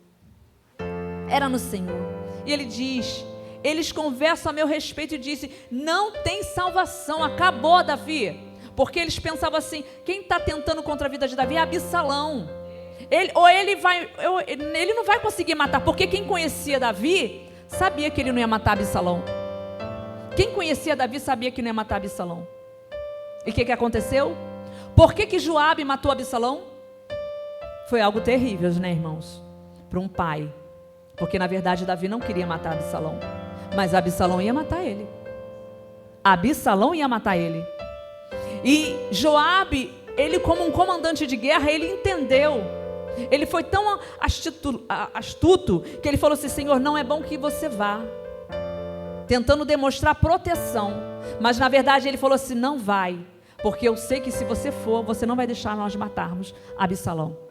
Era no Senhor. E ele diz... Eles conversam a meu respeito e dizem, não tem salvação, acabou Davi. Porque eles pensavam assim, quem está tentando contra a vida de Davi é Absalão. Ele não vai conseguir matar, porque quem conhecia Davi, sabia que ele não ia matar Absalão. Quem conhecia Davi sabia que não ia matar Absalão. E o que aconteceu? Por que Joabe matou Absalão? Foi algo terrível, né, irmãos? Para um pai. Porque na verdade Davi não queria matar Absalão, mas Absalão ia matar ele. Absalão ia matar ele. E Joabe, ele como um comandante de guerra, ele entendeu. Ele foi tão astuto que ele falou assim, Senhor, não é bom que você vá. Tentando demonstrar proteção. Mas na verdade ele falou assim, não vai. Porque eu sei que se você for, você não vai deixar nós matarmos Absalão.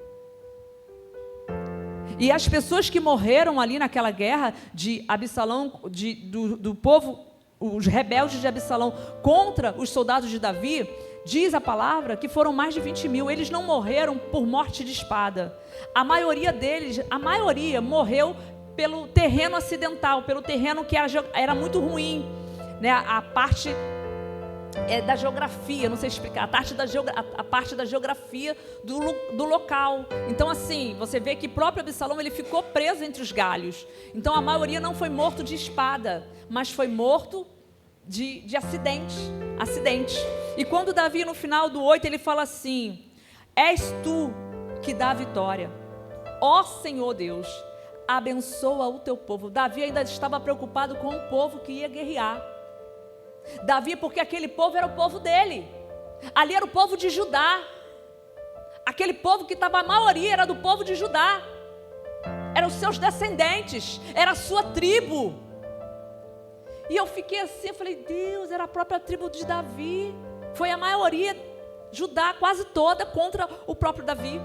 E as pessoas que morreram ali naquela guerra de Absalão, do povo, os rebeldes de Absalão contra os soldados de Davi, diz a palavra que foram mais de 20 mil. Eles não morreram por morte de espada. A maioria deles, morreu pelo terreno acidental, pelo terreno que era muito ruim, né? A parte da geografia, não sei explicar, a parte da geografia do local. Então assim, você vê que próprio Absalão, ele ficou preso entre os galhos. Então a maioria não foi morto de espada, mas foi morto de acidente. E quando Davi no final do 8, ele fala assim, és tu que dá a vitória, ó Senhor Deus, abençoa o teu povo. Davi ainda estava preocupado com o povo que ia guerrear. Davi, porque aquele povo era o povo dele, ali era o povo de Judá, aquele povo que estava, a maioria era do povo de Judá, eram os seus descendentes, era a sua tribo. E eu fiquei assim, eu falei, Deus, era a própria tribo de Davi, foi a maioria, Judá quase toda contra o próprio Davi.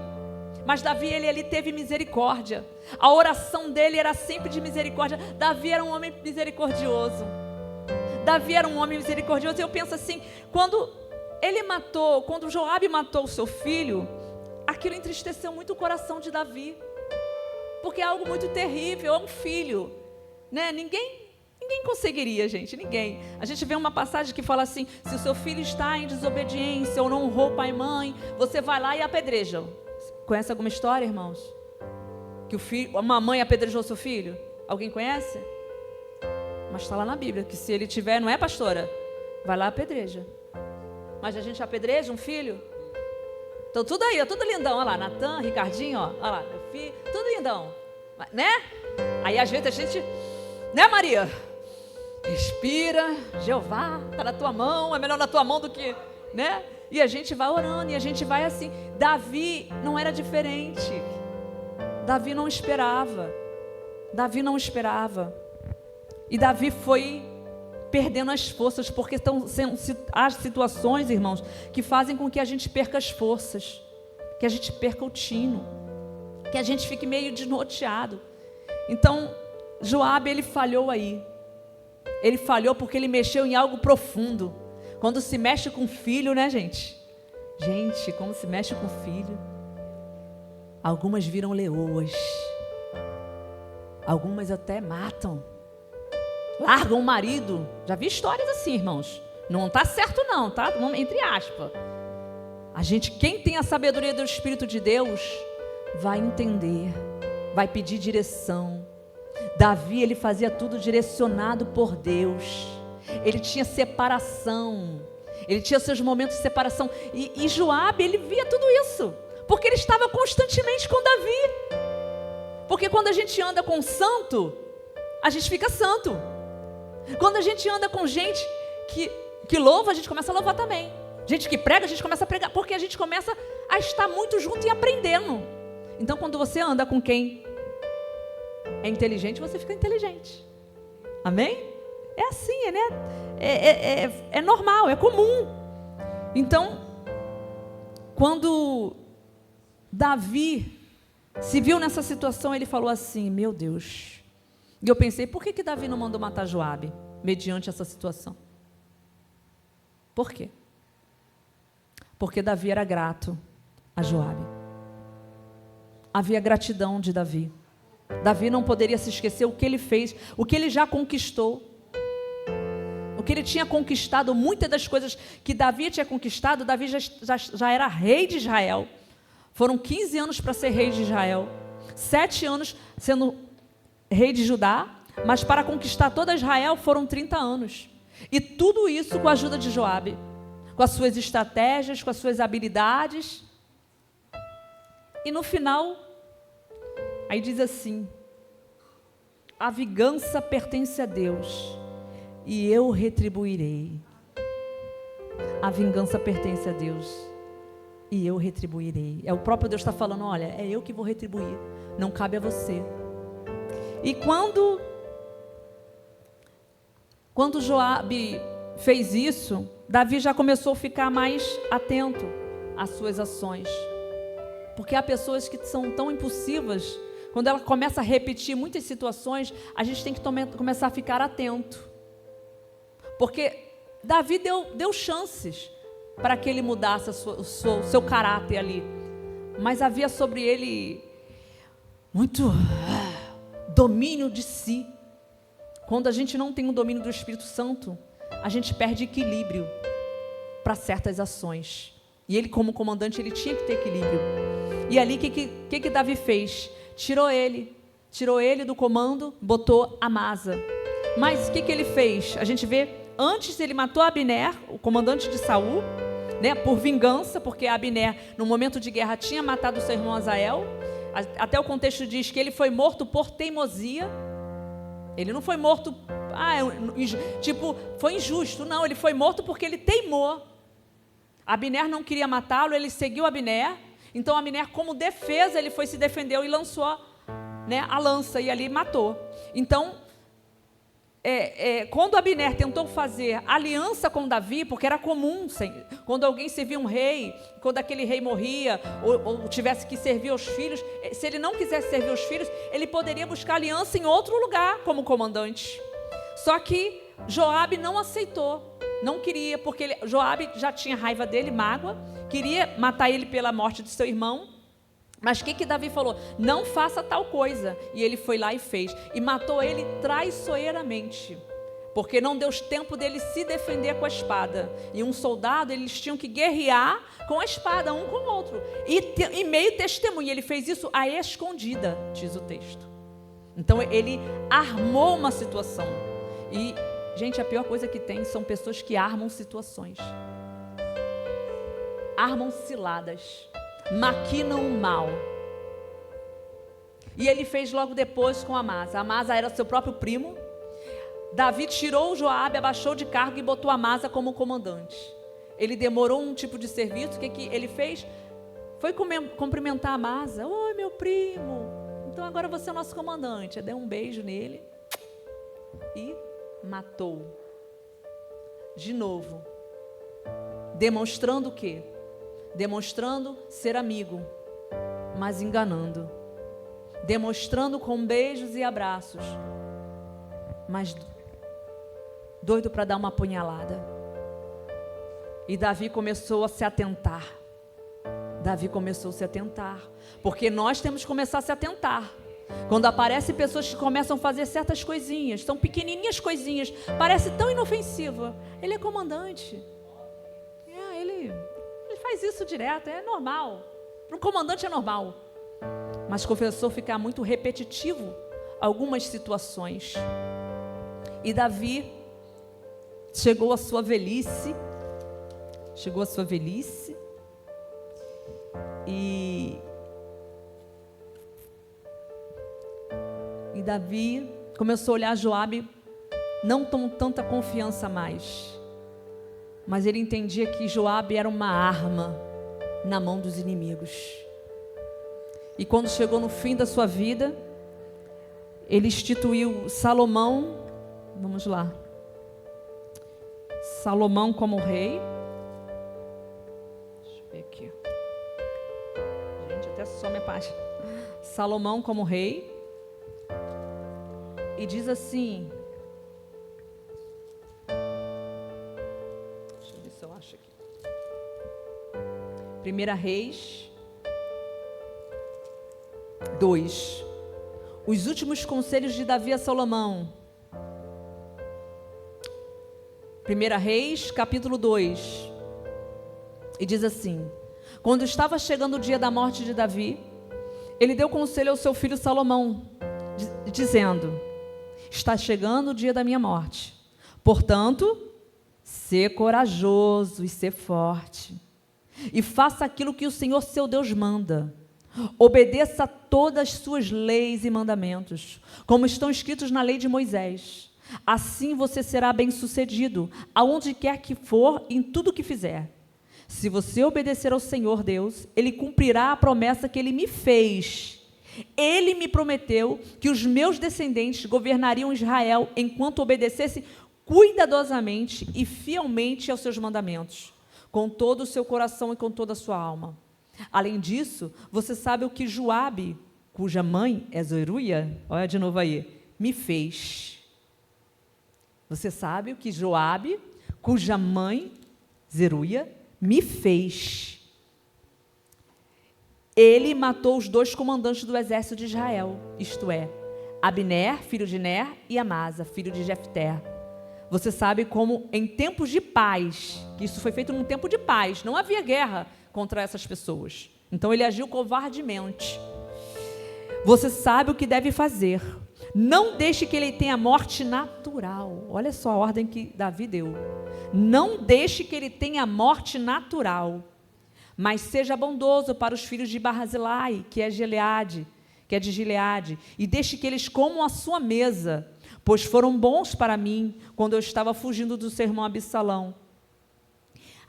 Mas Davi, ele teve misericórdia, a oração dele era sempre de misericórdia. Davi era um homem misericordioso. Davi era um homem misericordioso. E eu penso assim, quando Joabe matou o seu filho, aquilo entristeceu muito o coração de Davi, porque é algo muito terrível, é um filho, né? Ninguém conseguiria, gente, ninguém. A gente vê uma passagem que fala assim, se o seu filho está em desobediência ou não honrou pai e mãe, você vai lá e apedreja. Conhece alguma história, irmãos? Que uma mãe apedrejou seu filho? Alguém conhece? Mas está lá na Bíblia, que se ele tiver, não é, pastora? Vai lá apedreja. Mas a gente apedreja um filho? Então tudo aí, ó, tudo lindão. Olha lá, Natan, Ricardinho, ó, olha lá, meu filho, tudo lindão. Né? Aí às vezes a gente, né, Maria? Respira, Jeová, está na tua mão, é melhor na tua mão do que, né? E a gente vai orando, e a gente vai assim. Davi não era diferente. Davi não esperava. E Davi foi perdendo as forças, porque há situações, irmãos, que fazem com que a gente perca as forças, que a gente perca o tino, que a gente fique meio desnorteado. Então, Joabe, ele falhou aí. Ele falhou porque ele mexeu em algo profundo. Quando se mexe com filho, né, gente? Gente, como se mexe com filho. Algumas viram leoas. Algumas até matam. Largam o marido. Já vi histórias assim, irmãos. Não está certo não, tá? Entre aspas. Quem tem a sabedoria do Espírito de Deus, vai entender. Vai pedir direção. Davi, ele fazia tudo direcionado por Deus. Ele tinha separação. Ele tinha seus momentos de separação. E Joabe, ele via tudo isso. Porque ele estava constantemente com Davi. Porque quando a gente anda com um santo, a gente fica santo. Quando a gente anda com gente que louva, a gente começa a louvar também. Gente que prega, a gente começa a pregar. Porque a gente começa a estar muito junto e aprendendo. Então quando você anda com quem é inteligente, você fica inteligente. Amém? É assim, né? É normal, é comum. Então, quando Davi se viu nessa situação, ele falou assim, meu Deus. E eu pensei, por que Davi não mandou matar Joabe, mediante essa situação? Por quê? Porque Davi era grato a Joabe. Havia gratidão de Davi. Davi não poderia se esquecer o que ele fez, o que ele já conquistou. O que ele tinha conquistado, muitas das coisas que Davi tinha conquistado, Davi já era rei de Israel. Foram 15 anos para ser rei de Israel. 7 anos sendo rei de Judá, mas para conquistar toda Israel foram 30 anos. E tudo isso com a ajuda de Joabe, com as suas estratégias, com as suas habilidades. E no final, aí diz assim, a vingança pertence a Deus e eu retribuirei. A vingança pertence a Deus e eu retribuirei. É o próprio Deus está falando, olha, é eu que vou retribuir, não cabe a você. E quando Joabe fez isso, Davi já começou a ficar mais atento às suas ações. Porque há pessoas que são tão impulsivas, quando ela começa a repetir muitas situações, a gente tem que começar a ficar atento. Porque Davi deu chances para que ele mudasse o seu caráter ali. Mas havia sobre ele muito domínio de si. Quando a gente não tem o domínio do Espírito Santo, a gente perde equilíbrio para certas ações. E ele, como comandante, ele tinha que ter equilíbrio. E ali, o que Davi fez? Tirou ele do comando, botou Amasa. Mas o que ele fez? A gente vê, antes ele matou Abner, o comandante de Saul, né, por vingança, porque Abner, no momento de guerra, tinha matado seu irmão Azael. Até o contexto diz que ele foi morto por teimosia. Ele não foi morto, foi injusto. Não, ele foi morto porque ele teimou. Abner não queria matá-lo, ele seguiu Abner. Então Abner, como defesa, ele foi se defendeu e lançou, né, a lança e ali matou. Então, quando Abner tentou fazer aliança com Davi, porque era comum, quando alguém servia um rei, quando aquele rei morria, ou tivesse que servir aos filhos, se ele não quisesse servir aos filhos, ele poderia buscar aliança em outro lugar, como comandante. Só que Joabe não aceitou, não queria, porque Joabe já tinha raiva dele, mágoa, queria matar ele pela morte de seu irmão. Mas o que Davi falou? Não faça tal coisa. E ele foi lá e fez. E matou ele traiçoeiramente. Porque não deu tempo dele se defender com a espada. E um soldado, eles tinham que guerrear com a espada, um com o outro. E meio testemunho. Ele fez isso à escondida, diz o texto. Então ele armou uma situação. E, gente, a pior coisa que tem são pessoas que armam situações. Armam ciladas. Maquinam o mal. E ele fez logo depois com Amasa. Amasa era seu próprio primo. Davi tirou Joabe, abaixou de cargo e botou Amasa como comandante. Ele demorou um tipo de serviço. O que ele fez? Foi cumprimentar Amasa. Oi, meu primo. Então agora você é o nosso comandante. Deu um beijo nele e matou. De novo. Demonstrando o quê? Demonstrando ser amigo, mas enganando. Demonstrando com beijos e abraços, mas doido para dar uma apunhalada. E Davi começou a se atentar. Davi começou a se atentar, porque nós temos que começar a se atentar. Quando aparecem pessoas que começam a fazer certas coisinhas, são pequenininhas coisinhas, parece tão inofensiva. Ele é comandante. Ele faz isso direto, é normal. Para um comandante é normal. Mas começou a ficar muito repetitivo algumas situações. E Davi chegou à sua velhice. E Davi começou a olhar Joabe não com tanta confiança mais. Mas ele entendia que Joabe era uma arma na mão dos inimigos. E quando chegou no fim da sua vida, ele instituiu Salomão, vamos lá, Salomão como rei. Deixa eu ver aqui. Gente, até some a página. Salomão como rei. E diz assim, deixa eu ver se eu acho aqui. 1 Reis 2. Os últimos conselhos de Davi a Salomão. 1 Reis, capítulo 2. E diz assim: quando estava chegando o dia da morte de Davi, ele deu conselho ao seu filho Salomão, dizendo: está chegando o dia da minha morte. Portanto, sê corajoso e sê forte. E faça aquilo que o Senhor seu Deus manda. Obedeça a todas as suas leis e mandamentos, como estão escritos na lei de Moisés. Assim você será bem-sucedido, aonde quer que for, em tudo que fizer. Se você obedecer ao Senhor Deus, Ele cumprirá a promessa que Ele me fez. Ele me prometeu que os meus descendentes governariam Israel enquanto obedecessem cuidadosamente e fielmente aos seus mandamentos, com todo o seu coração e com toda a sua alma. Além disso, você sabe o que Joabe, cuja mãe é Zeruia, olha de novo aí, me fez. Você sabe o que Joabe, cuja mãe, Zeruia, me fez. Ele matou os 2 comandantes do exército de Israel, isto é, Abner, filho de Ner, e Amasa, filho de Jefté. Você sabe como em tempos de paz, que isso foi feito num tempo de paz, não havia guerra contra essas pessoas. Então ele agiu covardemente. Você sabe o que deve fazer. Não deixe que ele tenha morte natural. Olha só a ordem que Davi deu. Não deixe que ele tenha morte natural, mas seja bondoso para os filhos de Barzilai, que é de Gileade, e deixe que eles comam a sua mesa, pois foram bons para mim quando eu estava fugindo do seu irmão Absalão.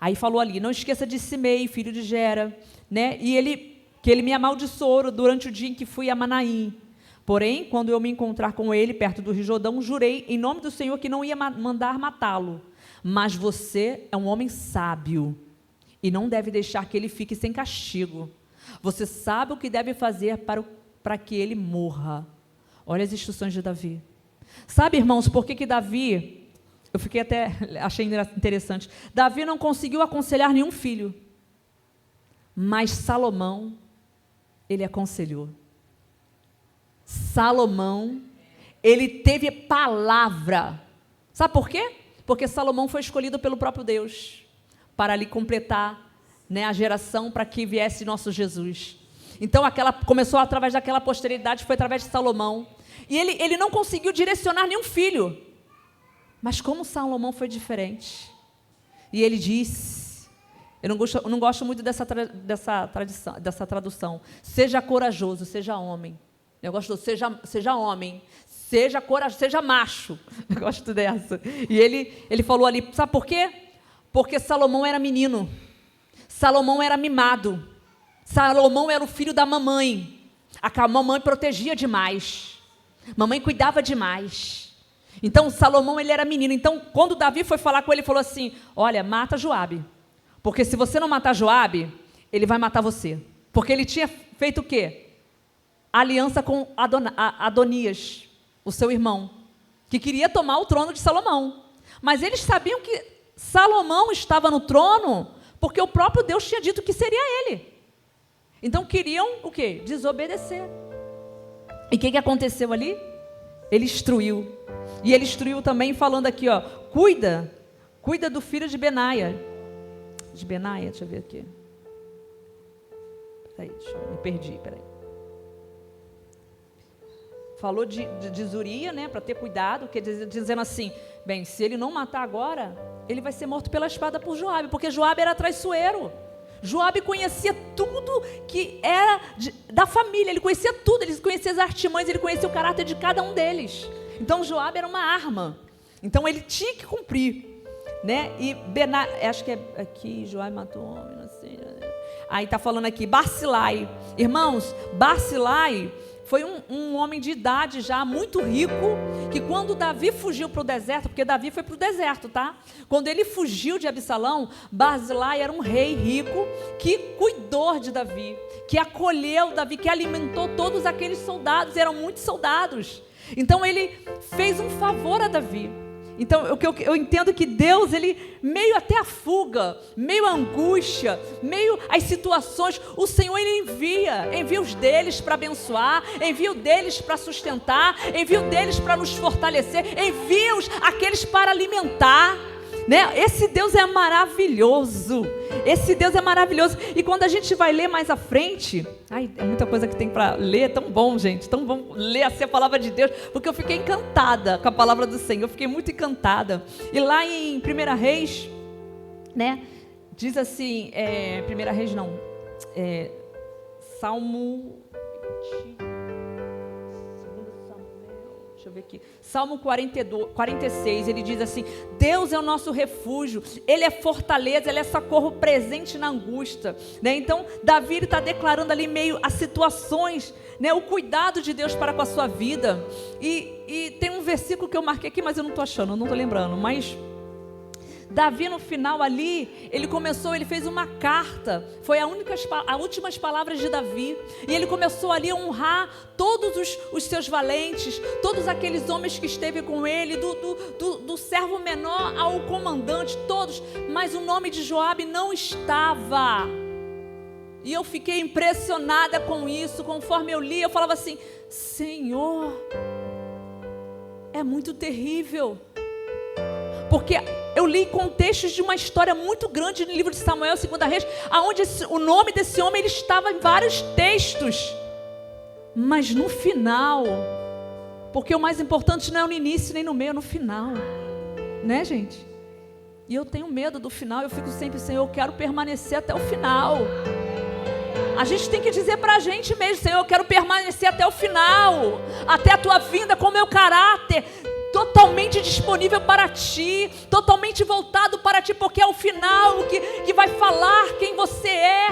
Aí falou ali, não esqueça de Simei, filho de Gera, né? E que ele me amaldiçoou durante o dia em que fui a Manaim. Porém, quando eu me encontrar com ele perto do Rio Jordão, jurei em nome do Senhor que não ia mandar matá-lo. Mas você é um homem sábio e não deve deixar que ele fique sem castigo. Você sabe o que deve fazer para que ele morra. Olha as instruções de Davi. Sabe, irmãos, por que Davi, achei interessante, Davi não conseguiu aconselhar nenhum filho, mas Salomão, ele aconselhou. Salomão, ele teve palavra. Sabe por quê? Porque Salomão foi escolhido pelo próprio Deus para ali completar, né, a geração para que viesse nosso Jesus. Então, começou através daquela posteridade, foi através de Salomão. E ele não conseguiu direcionar nenhum filho. Mas como Salomão foi diferente. E ele disse, eu não gosto muito dessa tradução, seja corajoso, seja homem. Eu gosto do seja homem, seja corajoso, seja macho. Eu gosto dessa. E ele falou ali, sabe por quê? Porque Salomão era menino. Salomão era mimado. Salomão era o filho da mamãe. A mamãe protegia demais. Mamãe cuidava demais. Então, Salomão, ele era menino. Então, quando Davi foi falar com ele, ele falou assim, olha, mata Joabe. Porque se você não matar Joabe, ele vai matar você. Porque ele tinha feito o quê? Aliança com Adonias, o seu irmão, que queria tomar o trono de Salomão. Mas eles sabiam que Salomão estava no trono porque o próprio Deus tinha dito que seria ele. Então, queriam o quê? Desobedecer. E o que aconteceu ali? Ele instruiu. E ele instruiu também falando aqui, ó, cuida do filho de Benaia. De Benaia, deixa eu ver aqui. Peraí, me perdi, peraí. Falou de Zuria, né, para ter cuidado, dizendo assim, bem, se ele não matar agora, ele vai ser morto pela espada por Joabe, porque Joabe era traiçoeiro. Joabe conhecia tudo que era da família, ele conhecia tudo, ele conhecia as artimanhas, ele conhecia o caráter de cada um deles. Então Joabe era uma arma, então ele tinha que cumprir, né? E acho que é aqui, Joabe matou o homem, não sei. Aí está falando aqui, Barzilai. Irmãos, Barzilai foi um homem de idade já, muito rico, que quando Davi fugiu para o deserto, porque Davi foi para o deserto, tá? Quando ele fugiu de Absalão, Barzilai era um rei rico, que cuidou de Davi, que acolheu Davi, que alimentou todos aqueles soldados, eram muitos soldados. Então ele fez um favor a Davi. Então eu entendo que Deus, ele, meio até a fuga, meio a angústia, meio as situações, o Senhor, ele envia os deles para abençoar, envia os deles para sustentar, envia os deles para nos fortalecer, envia aqueles para alimentar, né? Esse Deus é maravilhoso, esse Deus é maravilhoso. E quando a gente vai ler mais à frente, é muita coisa que tem para ler, tão bom, gente, tão bom ler assim a palavra de Deus, porque eu fiquei encantada com a palavra do Senhor, eu fiquei muito encantada. E lá em 1 Reis, né, diz assim, 1 Reis não, Salmo 20, deixa eu ver aqui, Salmo 46, ele diz assim, Deus é o nosso refúgio, Ele é fortaleza, Ele é socorro presente na angústia, né? Então, Davi está declarando ali meio as situações, né? O cuidado de Deus para com a sua vida, e tem um versículo que eu marquei aqui, mas eu não estou achando, não estou lembrando, mas Davi no final ali, ele fez uma carta, foi as últimas palavras de Davi, e ele começou ali a honrar todos os seus valentes, todos aqueles homens que esteve com ele, do servo menor ao comandante, todos, mas o nome de Joabe não estava, e eu fiquei impressionada com isso. Conforme eu li, eu falava assim, Senhor, é muito terrível, porque eu li contextos de uma história muito grande no livro de Samuel, 2 Reis, onde o nome desse homem ele estava em vários textos, mas no final, porque o mais importante não é no início nem no meio, é no final, né, gente? E eu tenho medo do final, eu fico sempre, Senhor, eu quero permanecer até o final. A gente tem que dizer para a gente mesmo, Senhor, eu quero permanecer até o final, até a Tua vinda com o meu caráter totalmente disponível para Ti, totalmente voltado para Ti, porque é o final que vai falar quem você é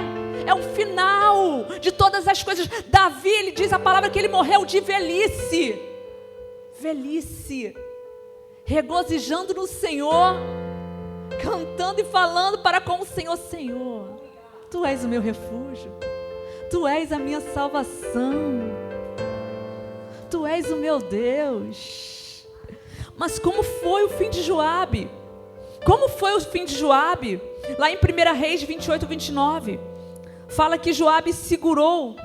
o final de todas as coisas. Davi, ele diz a palavra que ele morreu de velhice, regozijando no Senhor, cantando e falando para com o Senhor, Senhor, Tu és o meu refúgio, Tu és a minha salvação, Tu és o meu Deus. Mas como foi o fim de Joabe? Como foi o fim de Joabe? Lá em 1 Reis 28, 29, fala que Joabe segurou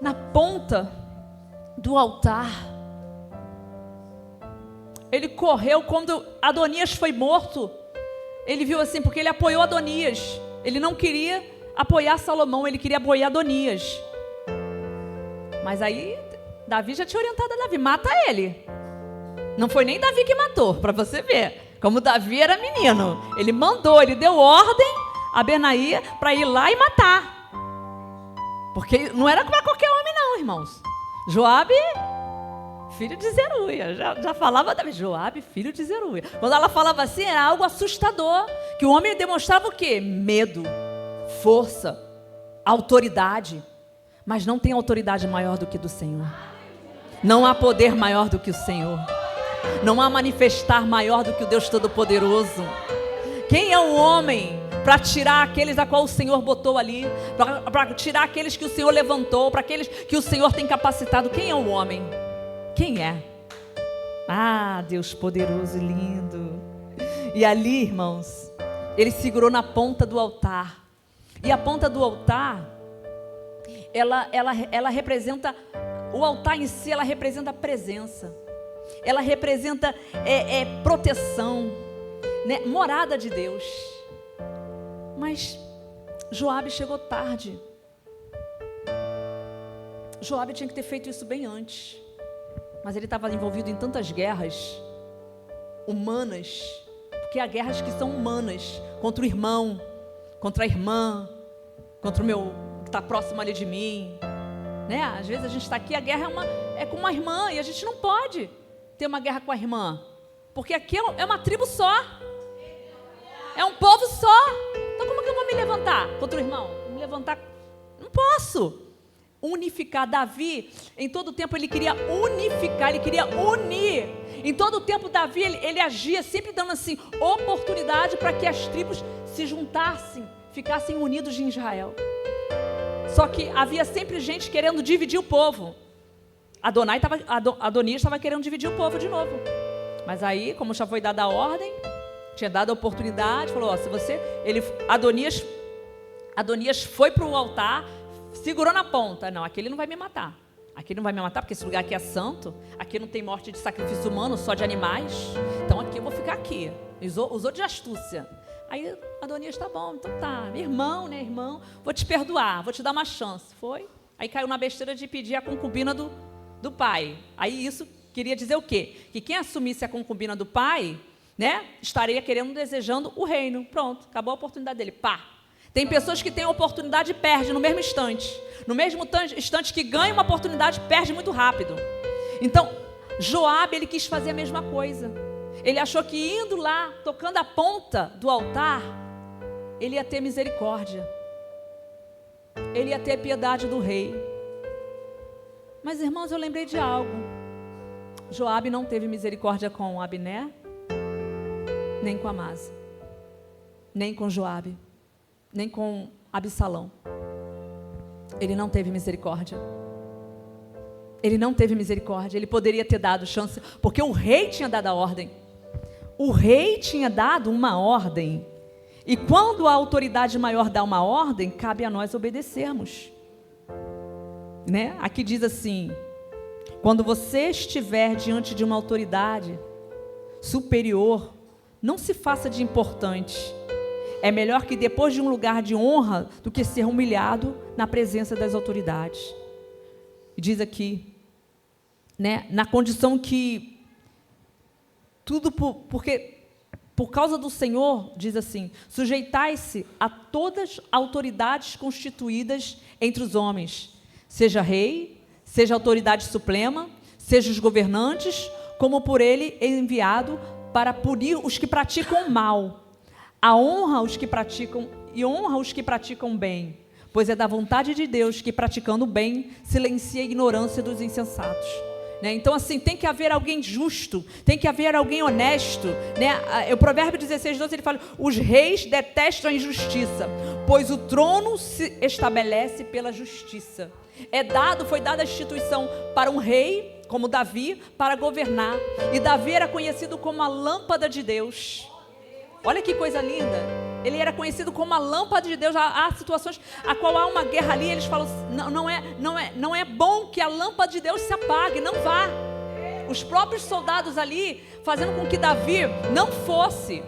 na ponta do altar. Ele correu quando Adonias foi morto. Ele viu assim, porque ele apoiou Adonias. Ele não queria apoiar Salomão, ele queria apoiar Adonias. Mas aí, Davi já tinha orientado a Davi, mata ele. Não foi nem Davi que matou, para você ver. Como Davi era menino. Ele mandou, ele deu ordem a Benaia para ir lá e matar. Porque não era para qualquer homem não, irmãos. Joabe, filho de Zeruia. Já falava Davi, Joabe, filho de Zeruia. Quando ela falava assim, era algo assustador. Que o homem demonstrava o quê? Medo, força, autoridade. Mas não tem autoridade maior do que do Senhor. Não há poder maior do que o Senhor. Não há manifestar maior do que o Deus Todo-Poderoso. Quem é o homem para tirar aqueles a qual o Senhor botou ali? Para tirar aqueles que o Senhor levantou? Para aqueles que o Senhor tem capacitado? Quem é o homem? Quem é? Ah, Deus poderoso e lindo. E ali, irmãos, ele segurou na ponta do altar. E a ponta do altar, ela representa, o altar em si, ela representa a presença. Ela representa proteção, né? Morada de Deus. Mas Joabe chegou tarde. Joabe tinha que ter feito isso bem antes. Mas ele estava envolvido em tantas guerras humanas, porque há guerras que são humanas, contra o irmão, contra a irmã, contra o meu que está próximo ali de mim, né? Às vezes a gente está aqui, a guerra é com uma irmã, e a gente não pode ter uma guerra com a irmã, porque aqui é uma tribo só, é um povo só. Então como que eu vou me levantar contra o irmão? Vou me levantar? Não posso. Unificar. Davi, em todo o tempo ele queria unificar, ele queria unir. Em todo o tempo Davi, ele agia sempre dando assim, oportunidade para que as tribos se juntassem, ficassem unidos em Israel. Só que havia sempre gente querendo dividir o povo. Adonias estava querendo dividir o povo de novo. Mas aí, como já foi dada a ordem, tinha dado a oportunidade, falou, ó, se você... Adonias foi para o altar, segurou na ponta. Não, aqui ele não vai me matar. Aqui ele não vai me matar, porque esse lugar aqui é santo. Aqui não tem morte de sacrifício humano, só de animais. Então aqui eu vou ficar aqui. Usou de astúcia. Aí Adonias, tá bom, então tá. Irmão, né, irmão? Vou te perdoar, vou te dar uma chance. Foi? Aí caiu na besteira de pedir a concubina do pai. Aí isso queria dizer o quê? Que quem assumisse a concubina do pai, né, estaria querendo, desejando o reino. Pronto, acabou a oportunidade dele. Pá! Tem pessoas que têm a oportunidade e perdem no mesmo instante. No mesmo instante que ganha uma oportunidade, perde muito rápido. Então, Joabe, ele quis fazer a mesma coisa. Ele achou que indo lá, tocando a ponta do altar, ele ia ter misericórdia. Ele ia ter piedade do rei. Mas, irmãos, eu lembrei de algo. Joabe não teve misericórdia com Abner, nem com Amasa, nem com Joabe, nem com Absalão. Ele não teve misericórdia. Ele não teve misericórdia. Ele poderia ter dado chance, porque o rei tinha dado a ordem. O rei tinha dado uma ordem. E quando a autoridade maior dá uma ordem, cabe a nós obedecermos. Né? Aqui diz assim: quando você estiver diante de uma autoridade superior, não se faça de importante. É melhor que depois de um lugar de honra do que ser humilhado na presença das autoridades. E diz aqui, né, na condição que tudo porque por causa do Senhor, diz assim: sujeitai-se a todas as autoridades constituídas entre os homens, seja rei, seja autoridade suprema, seja os governantes, como por ele é enviado para punir os que praticam o mal. A honra os que praticam e honra os que praticam bem, pois é da vontade de Deus que, praticando o bem, silencia a ignorância dos insensatos. Né? Então, assim, tem que haver alguém justo, tem que haver alguém honesto. Né? O Provérbio 16:12, ele fala: os reis detestam a injustiça, pois o trono se estabelece pela justiça. Foi dada a instituição para um rei, como Davi, para governar. E Davi era conhecido como a lâmpada de Deus. Olha que coisa linda. Ele era conhecido como a lâmpada de Deus. Há situações a qual há uma guerra ali, eles falam: não é bom que a lâmpada de Deus se apague, não vá. Os próprios soldados ali fazendo com que Davi não fosse,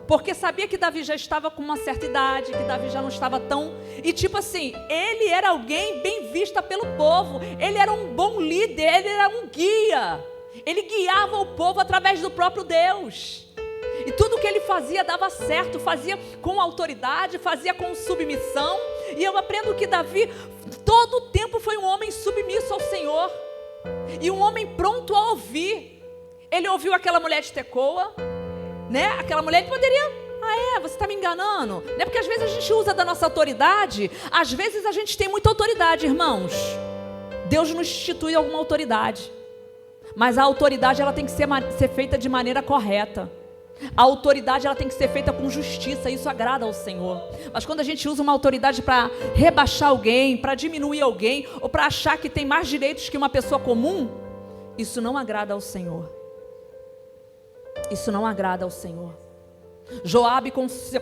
porque sabia que Davi já estava com uma certa idade, que Davi já não estava tão... E tipo assim, ele era alguém bem vista pelo povo, ele era um bom líder, ele era um guia. Ele guiava o povo através do próprio Deus. E tudo que ele fazia dava certo, fazia com autoridade, fazia com submissão. E eu aprendo que Davi, todo o tempo, foi um homem submisso ao Senhor. E um homem pronto a ouvir. Ele ouviu aquela mulher de Tecoa, né? Aquela mulher que poderia... você está me enganando? Não é porque às vezes a gente usa da nossa autoridade. Às vezes a gente tem muita autoridade, irmãos. Deus nos institui alguma autoridade. Mas a autoridade ela tem que ser feita de maneira correta. A autoridade ela tem que ser feita com justiça. Isso agrada ao Senhor. Mas quando a gente usa uma autoridade para rebaixar alguém, para diminuir alguém, ou para achar que tem mais direitos que uma pessoa comum, isso não agrada ao Senhor. Isso não agrada ao Senhor. Joabe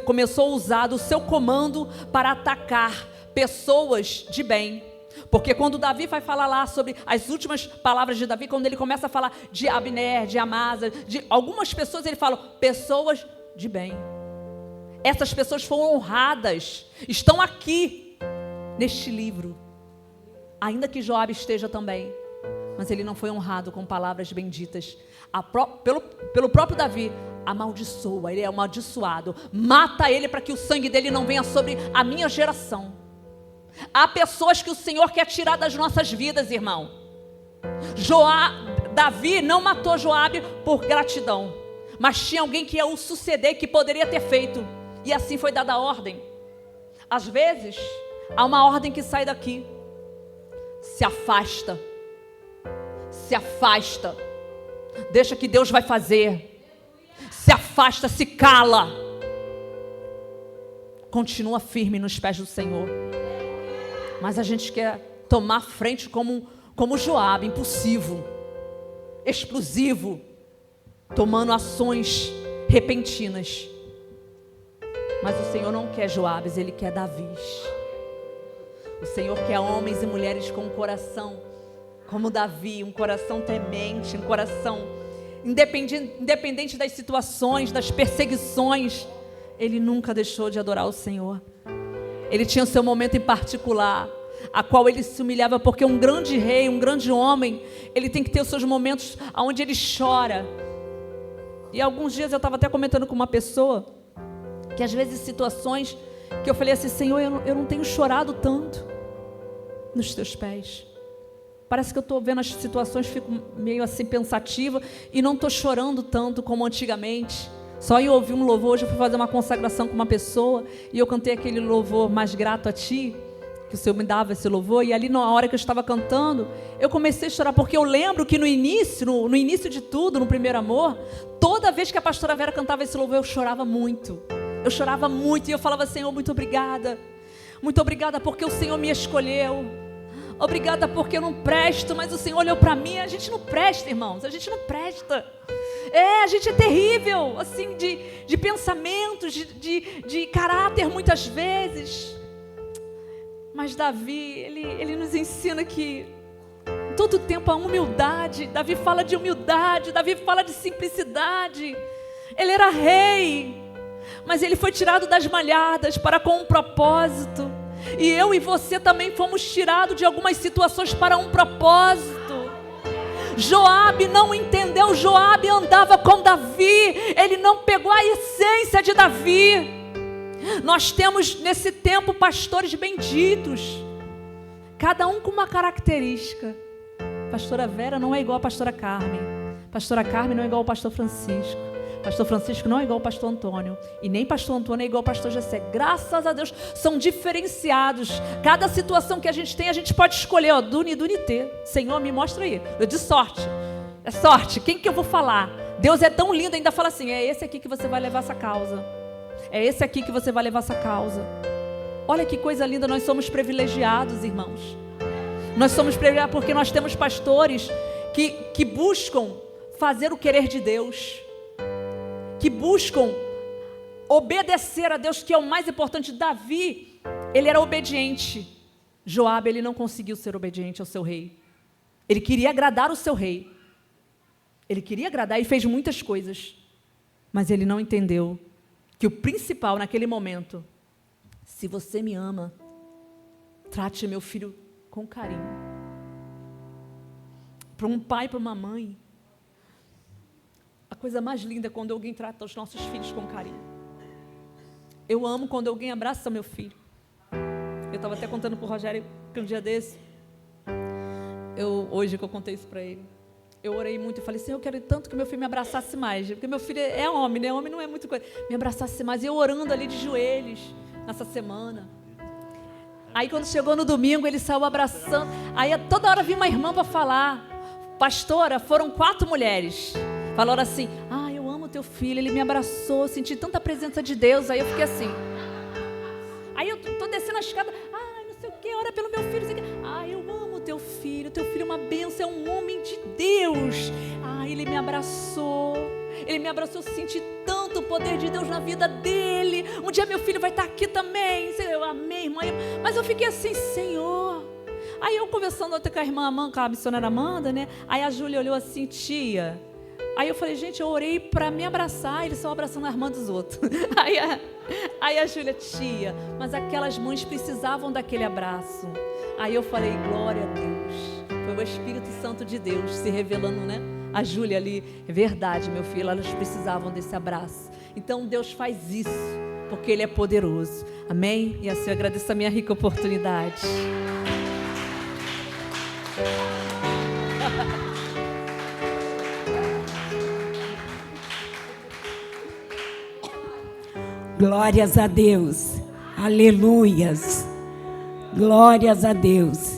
começou a usar do seu comando para atacar pessoas de bem. Porque quando Davi vai falar lá sobre as últimas palavras de Davi, quando ele começa a falar de Abner, de Amasa, de algumas pessoas, ele fala, pessoas de bem. Essas pessoas foram honradas, estão aqui, neste livro. Ainda que Joabe esteja também, mas ele não foi honrado com palavras benditas. Pelo próprio Davi, amaldiçoa, ele é amaldiçoado. Mata ele para que o sangue dele não venha sobre a minha geração. Há pessoas que o Senhor quer tirar das nossas vidas, irmão. Davi não matou Joabe por gratidão, mas tinha alguém que ia o suceder, que poderia ter feito. E assim foi dada a ordem. Às vezes, há uma ordem que sai daqui. Se afasta. Se afasta. Deixa que Deus vai fazer. Se afasta, se cala. Continua firme nos pés do Senhor. Mas a gente quer tomar frente como Joabe, impulsivo, explosivo, tomando ações repentinas. Mas o Senhor não quer Joabes, Ele quer Davis. O Senhor quer homens e mulheres com um coração como Davi, um coração temente, um coração independente das situações, das perseguições. Ele nunca deixou de adorar o Senhor. Ele tinha o seu momento em particular, a qual ele se humilhava, porque um grande rei, um grande homem, ele tem que ter os seus momentos onde ele chora. E alguns dias eu estava até comentando com uma pessoa, que às vezes situações, que eu falei assim, Senhor, eu não tenho chorado tanto nos teus pés. Parece que eu estou vendo as situações, fico meio assim pensativa, e não estou chorando tanto como antigamente. Só em ouvir um louvor, hoje eu fui fazer uma consagração com uma pessoa, e eu cantei aquele louvor, mais grato a ti, que o Senhor me dava esse louvor, e ali na hora que eu estava cantando, eu comecei a chorar, porque eu lembro que no início de tudo, no primeiro amor, toda vez que a pastora Vera cantava esse louvor, eu chorava muito, e eu falava, Senhor, muito obrigada porque o Senhor me escolheu, obrigada porque eu não presto, mas o Senhor olhou para mim. A gente não presta, irmãos, a gente não presta. A gente é terrível, assim, de pensamentos, de caráter muitas vezes. Mas Davi, ele nos ensina que todo tempo a humildade. Davi fala de humildade, Davi fala de simplicidade. Ele era rei, mas ele foi tirado das malhadas para com um propósito. E eu e você também fomos tirados de algumas situações para um propósito. Joabe não entendeu, Joabe andava com Davi, ele não pegou a essência de Davi. Nós temos nesse tempo pastores benditos, cada um com uma característica. Pastora Vera não é igual a pastora Carmen, pastora Carmen não é igual ao pastor Francisco, pastor Francisco não é igual ao pastor Antônio, e nem pastor Antônio é igual ao pastor Jessé. Graças a Deus, são diferenciados. Cada situação que a gente tem, a gente pode escolher, Duni T. Senhor, me mostra aí. Eu de sorte. É sorte. Quem que eu vou falar? Deus é tão lindo, ainda fala assim, é esse aqui que você vai levar essa causa. É esse aqui que você vai levar essa causa. Olha que coisa linda, nós somos privilegiados, irmãos. Nós somos privilegiados porque nós temos pastores que buscam fazer o querer de Deus, que buscam obedecer a Deus, que é o mais importante. Davi, ele era obediente. Joabe, ele não conseguiu ser obediente ao seu rei. Ele queria agradar o seu rei. Ele queria agradar e fez muitas coisas. Mas ele não entendeu que o principal naquele momento, se você me ama, trate meu filho com carinho. Para um pai, para uma mãe, coisa mais linda é quando alguém trata os nossos filhos com carinho. Eu amo quando alguém abraça meu filho. Eu estava até contando para o Rogério que um dia desse, hoje que eu contei isso para ele, eu orei muito e falei assim, eu quero tanto que meu filho me abraçasse mais, porque meu filho é homem, né? Homem não é muito coisa. Me abraçasse mais. E eu orando ali de joelhos nessa semana. Aí quando chegou no domingo, ele saiu abraçando. Aí toda hora vinha uma irmã para falar. Pastora, foram 4 mulheres. Falaram assim, eu amo teu filho, ele me abraçou, senti tanta presença de Deus. Aí eu fiquei assim. Aí eu tô descendo a escada, não sei o que, ora pelo meu filho. Eu amo teu filho é uma bênção, é um homem de Deus. Ele me abraçou, eu senti tanto o poder de Deus na vida dele. Um dia meu filho vai estar aqui também. Eu amei, irmã. Mas eu fiquei assim, Senhor. Aí eu conversando até com a irmã Amanda, com a missionária Amanda, né? Aí a Júlia olhou assim, tia. Aí eu falei, gente, eu orei para me abraçar, eles estão abraçando a irmã dos outros. Aí a Júlia, tia, mas aquelas mães precisavam daquele abraço. Aí eu falei, glória a Deus. Foi o Espírito Santo de Deus se revelando, né? A Júlia ali, é verdade, meu filho, elas precisavam desse abraço. Então Deus faz isso, porque Ele é poderoso. Amém? E assim eu agradeço a minha rica oportunidade. Glórias a Deus. Aleluias. Glórias a Deus.